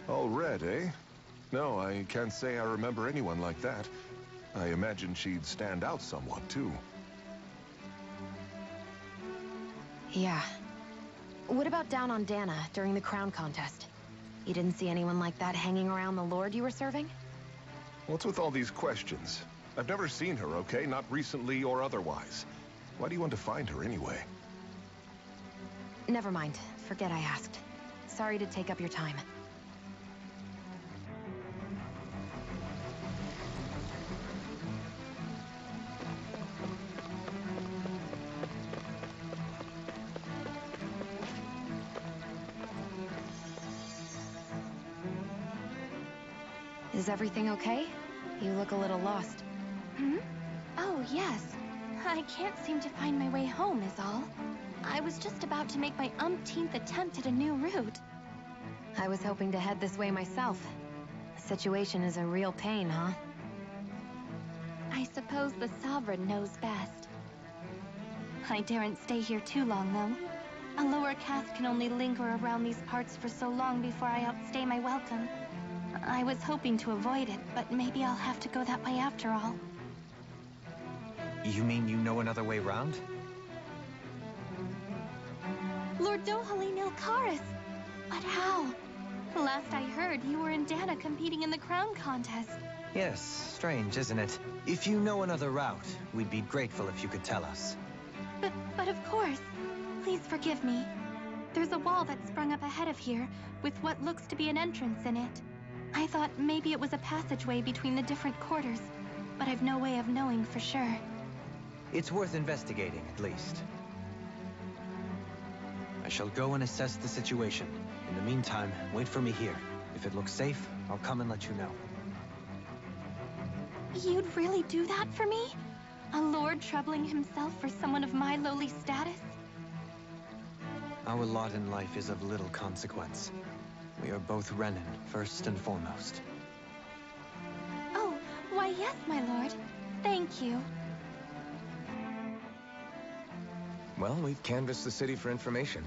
All red, eh? No, I can't say I remember anyone like that. I imagine she'd stand out somewhat, too. Yeah. What about down on Dana during the crown contest? You didn't see anyone like that hanging around the lord you were serving? What's with all these questions? I've never seen her, okay? Not recently or otherwise. Why do you want to find her anyway? Never mind. Forget I asked. Sorry to take up your time. Is everything okay? You look a little lost. Hmm? Oh, yes. I can't seem to find my way home, is all. I was just about to make my umpteenth attempt at a new route. I was hoping to head this way myself. The situation is a real pain, huh? I suppose the Sovereign knows best. I daren't stay here too long, though. A lower caste can only linger around these parts for so long before I outstay my welcome. I was hoping to avoid it, but maybe I'll have to go that way after all. You mean you know another way round? Lord Dohalim Ilkaris! But how? Last I heard, you were in Dana competing in the crown contest. Yes, strange, isn't it? If you know another route, we'd be grateful if you could tell us. But of course. Please forgive me. There's a wall that sprung up ahead of here, with what looks to be an entrance in it. I thought maybe it was a passageway between the different quarters, but I've no way of knowing for sure. It's worth investigating, at least. I shall go and assess the situation. In the meantime, wait for me here. If it looks safe, I'll come and let you know. You'd really do that for me? A lord troubling himself for someone of my lowly status? Our lot in life is of little consequence. We are both Renin, first and foremost. Why, yes, my lord. Thank you. Well, we've canvassed the city for information.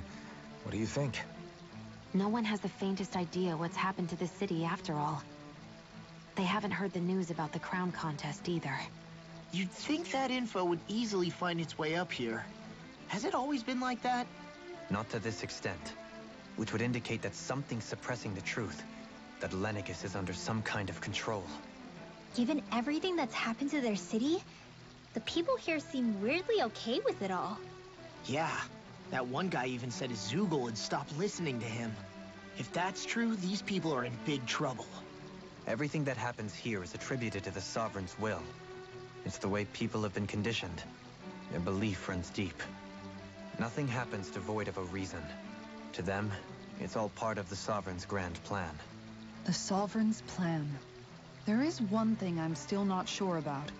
What do you think? No one has the faintest idea what's happened to the city after all. They haven't heard the news about the crown contest either. You'd think that info would easily find its way up here. Has it always been like that? Not to this extent, which would indicate that something's suppressing the truth, that Lenegis is under some kind of control. Given everything that's happened to their city, the people here seem weirdly okay with it all. Yeah, that one guy even said Zoogle had stopped listening to him. If that's true, these people are in big trouble. Everything that happens here is attributed to the Sovereign's will. It's the way people have been conditioned. Their belief runs deep. Nothing happens devoid of a reason. To them, it's all part of the Sovereign's grand plan. The Sovereign's plan. There is one thing I'm still not sure about.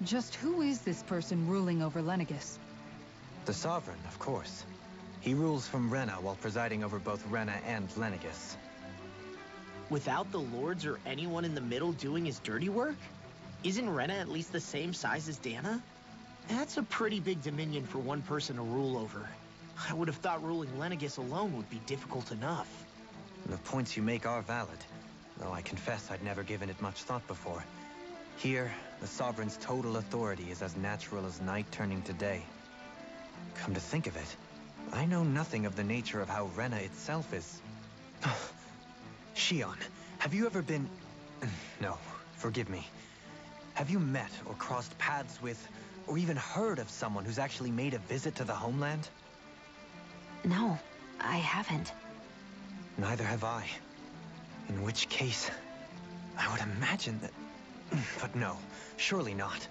Just who is this person ruling over Lenegis? The Sovereign, of course. He rules from Rena while presiding over both Rena and Lenegis. Without the lords or anyone in the middle doing his dirty work? Isn't Rena at least the same size as Dana? That's a pretty big dominion for one person to rule over. I would have thought ruling Lenegis alone would be difficult enough. The points you make are valid, though I confess I'd never given it much thought before. Here, the Sovereign's total authority is as natural as night turning to day. Come to think of it, I know nothing of the nature of how Rena itself is. Shion, have you ever been... No, forgive me. Have you met or crossed paths with, or even heard of someone who's actually made a visit to the homeland? No, I haven't. Neither have I. In which case, I would imagine that... But no, surely not.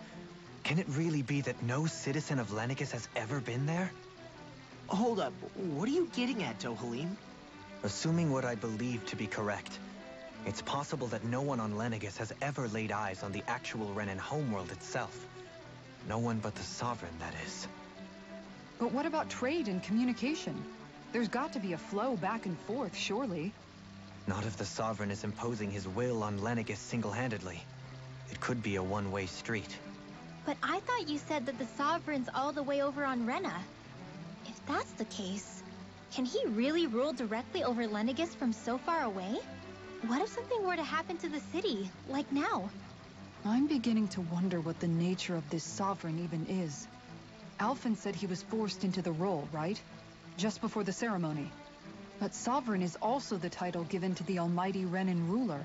Can it really be that no citizen of Lenegis has ever been there? Hold up, what are you getting at, Dohalim? Assuming what I believe to be correct, it's possible that no one on Lenegis has ever laid eyes on the actual Renan homeworld itself. No one but the Sovereign, that is. But what about trade and communication? There's got to be a flow back and forth, surely. Not if the Sovereign is imposing his will on Lenegis single-handedly. It could be a one-way street. But I thought you said that the Sovereign's all the way over on Rena. If that's the case, can he really rule directly over Lenegis from so far away? What if something were to happen to the city, like now? I'm beginning to wonder what the nature of this Sovereign even is. Alphen said he was forced into the role, right? Just before the ceremony. But Sovereign is also the title given to the almighty Renan ruler.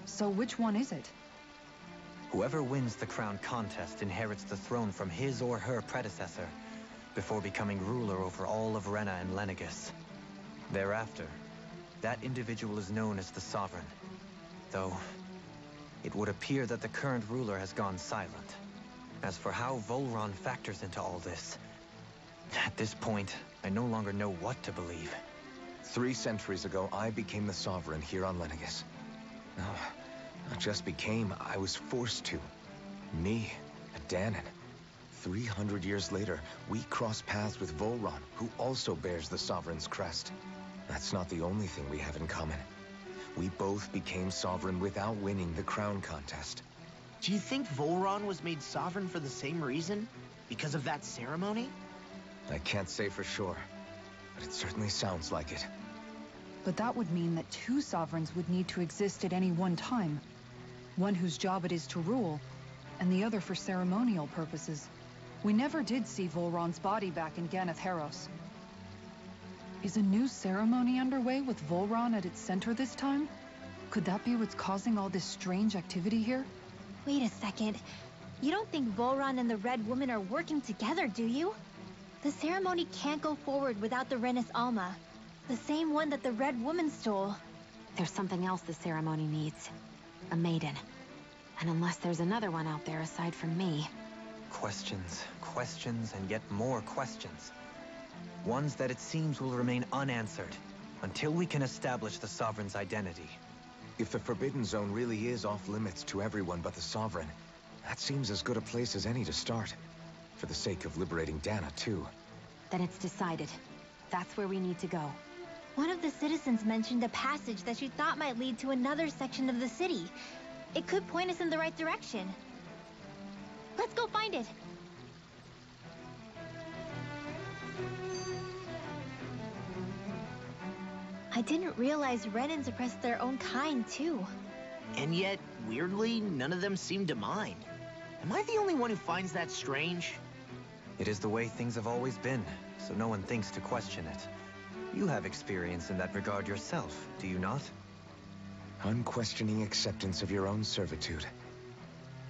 So which one is it? Whoever wins the crown contest inherits the throne from his or her predecessor, before becoming ruler over all of Rena and Lenegis. Thereafter, that individual is known as the Sovereign, though it would appear that the current ruler has gone silent. As for how Volron factors into all this, at this point, I no longer know what to believe. 3 centuries ago, I became the Sovereign here on Lenegis. No, not just became, I was forced to. Me, a Danon. 300 years later, we cross paths with Volron, who also bears the Sovereign's crest. That's not the only thing we have in common. We both became Sovereign without winning the crown contest. Do you think Volron was made Sovereign for the same reason? Because of that ceremony? I can't say for sure, but it certainly sounds like it. But that would mean that 2 Sovereigns would need to exist at any one time. One whose job it is to rule, and the other for ceremonial purposes. We never did see Volron's body back in Ganeth Haros. Is a new ceremony underway with Volron at its center this time? Could that be what's causing all this strange activity here? Wait a second. You don't think Volron and the Red Woman are working together, do you? The ceremony can't go forward without the Renis Alma. The same one that the Red Woman stole. There's something else the ceremony needs. A maiden. And unless there's another one out there aside from me... Questions, questions, and yet more questions. Ones that it seems will remain unanswered until we can establish the Sovereign's identity. If the Forbidden Zone really is off-limits to everyone but the Sovereign, that seems as good a place as any to start. For the sake of liberating Dana, too. Then it's decided. That's where we need to go. One of the citizens mentioned a passage that she thought might lead to another section of the city. It could point us in the right direction. Let's go find it. I didn't realize Renans oppressed their own kind, too. And yet, weirdly, none of them seem to mind. Am I the only one who finds that strange? It is the way things have always been, so no one thinks to question it. You have experience in that regard yourself, do you not? Unquestioning acceptance of your own servitude.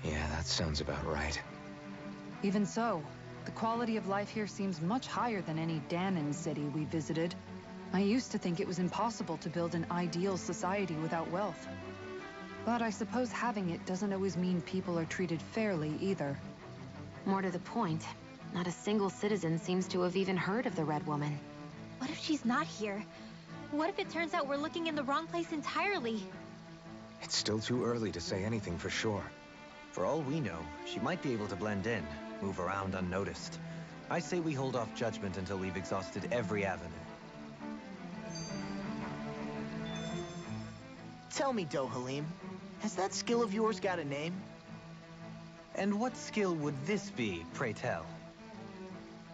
Yeah, that sounds about right. Even so, the quality of life here seems much higher than any Danon city we visited. I used to think it was impossible to build an ideal society without wealth. But I suppose having it doesn't always mean people are treated fairly either. More to the point, not a single citizen seems to have even heard of the Red Woman. What if she's not here? What if it turns out we're looking in the wrong place entirely? It's still too early to say anything for sure. For all we know, she might be able to blend in, move around unnoticed. I say we hold off judgment until we've exhausted every avenue. Tell me, Dohalim, has that skill of yours got a name? And what skill would this be, pray tell?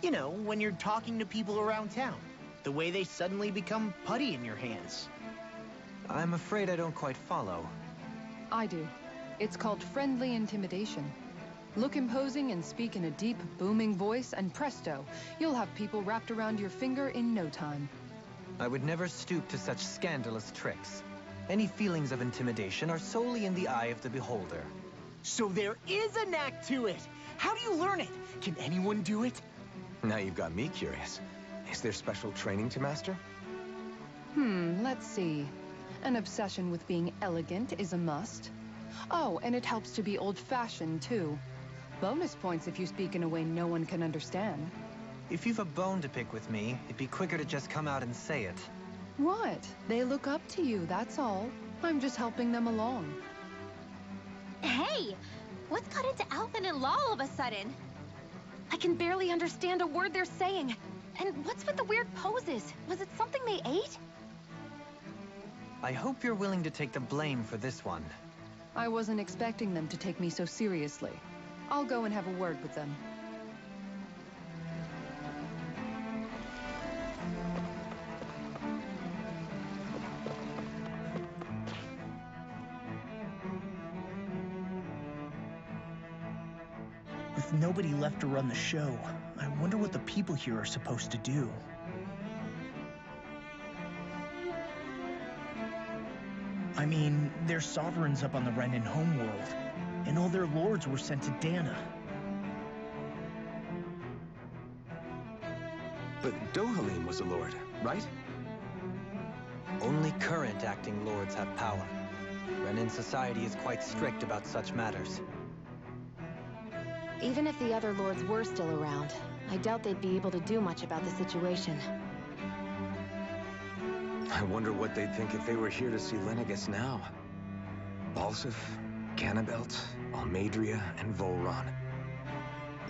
You know, when you're talking to people around town. The way they suddenly become putty in your hands. I'm afraid I don't quite follow. I do. It's called friendly intimidation. Look imposing and speak in a deep, booming voice, and presto, you'll have people wrapped around your finger in no time. I would never stoop to such scandalous tricks. Any feelings of intimidation are solely in the eye of the beholder. So there is a knack to it! How do you learn it? Can anyone do it? Now you've got me curious. Is there special training to master? Let's see. An obsession with being elegant is a must. Oh, and it helps to be old-fashioned, too. Bonus points if you speak in a way no one can understand. If you've a bone to pick with me, it'd be quicker to just come out and say it. What? They look up to you, that's all. I'm just helping them along. Hey! What's got into Alphen and Law all of a sudden? I can barely understand a word they're saying. And what's with the weird poses? Was it something they ate? I hope you're willing to take the blame for this one. I wasn't expecting them to take me so seriously. I'll go and have a word with them. With nobody left to run the show, I wonder what the people here are supposed to do. I mean, they're sovereigns up on the Renan homeworld, and all their lords were sent to Dana. But Dohalim was a lord, right? Only current acting lords have power. Renan society is quite strict about such matters. Even if the other lords were still around, I doubt they'd be able to do much about the situation. I wonder what they'd think if they were here to see Lenegis now. Balsif, Ganabelt, Almadria, and Volron.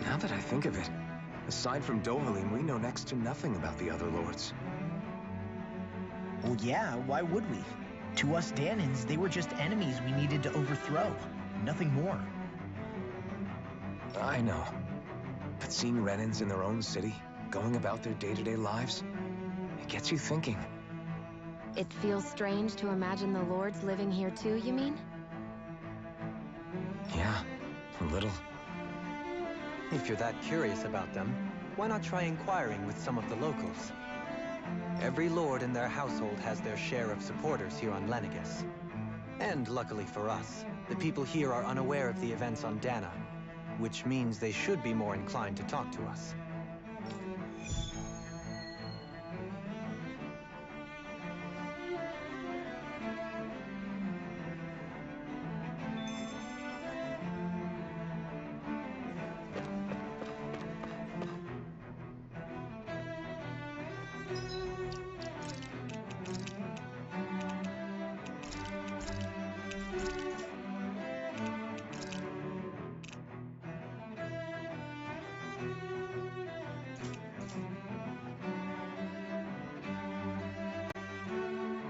Now that I think of it, aside from Dohalim, we know next to nothing about the other lords. Well, yeah, why would we? To us Danans, they were just enemies we needed to overthrow. Nothing more. I know. But seeing Renans in their own city, going about their day-to-day lives, it gets you thinking. It feels strange to imagine the lords living here too, you mean? Yeah, a little. If you're that curious about them, why not try inquiring with some of the locals? Every lord in their household has their share of supporters here on Lenegis. And luckily for us, the people here are unaware of the events on Dana, which means they should be more inclined to talk to us.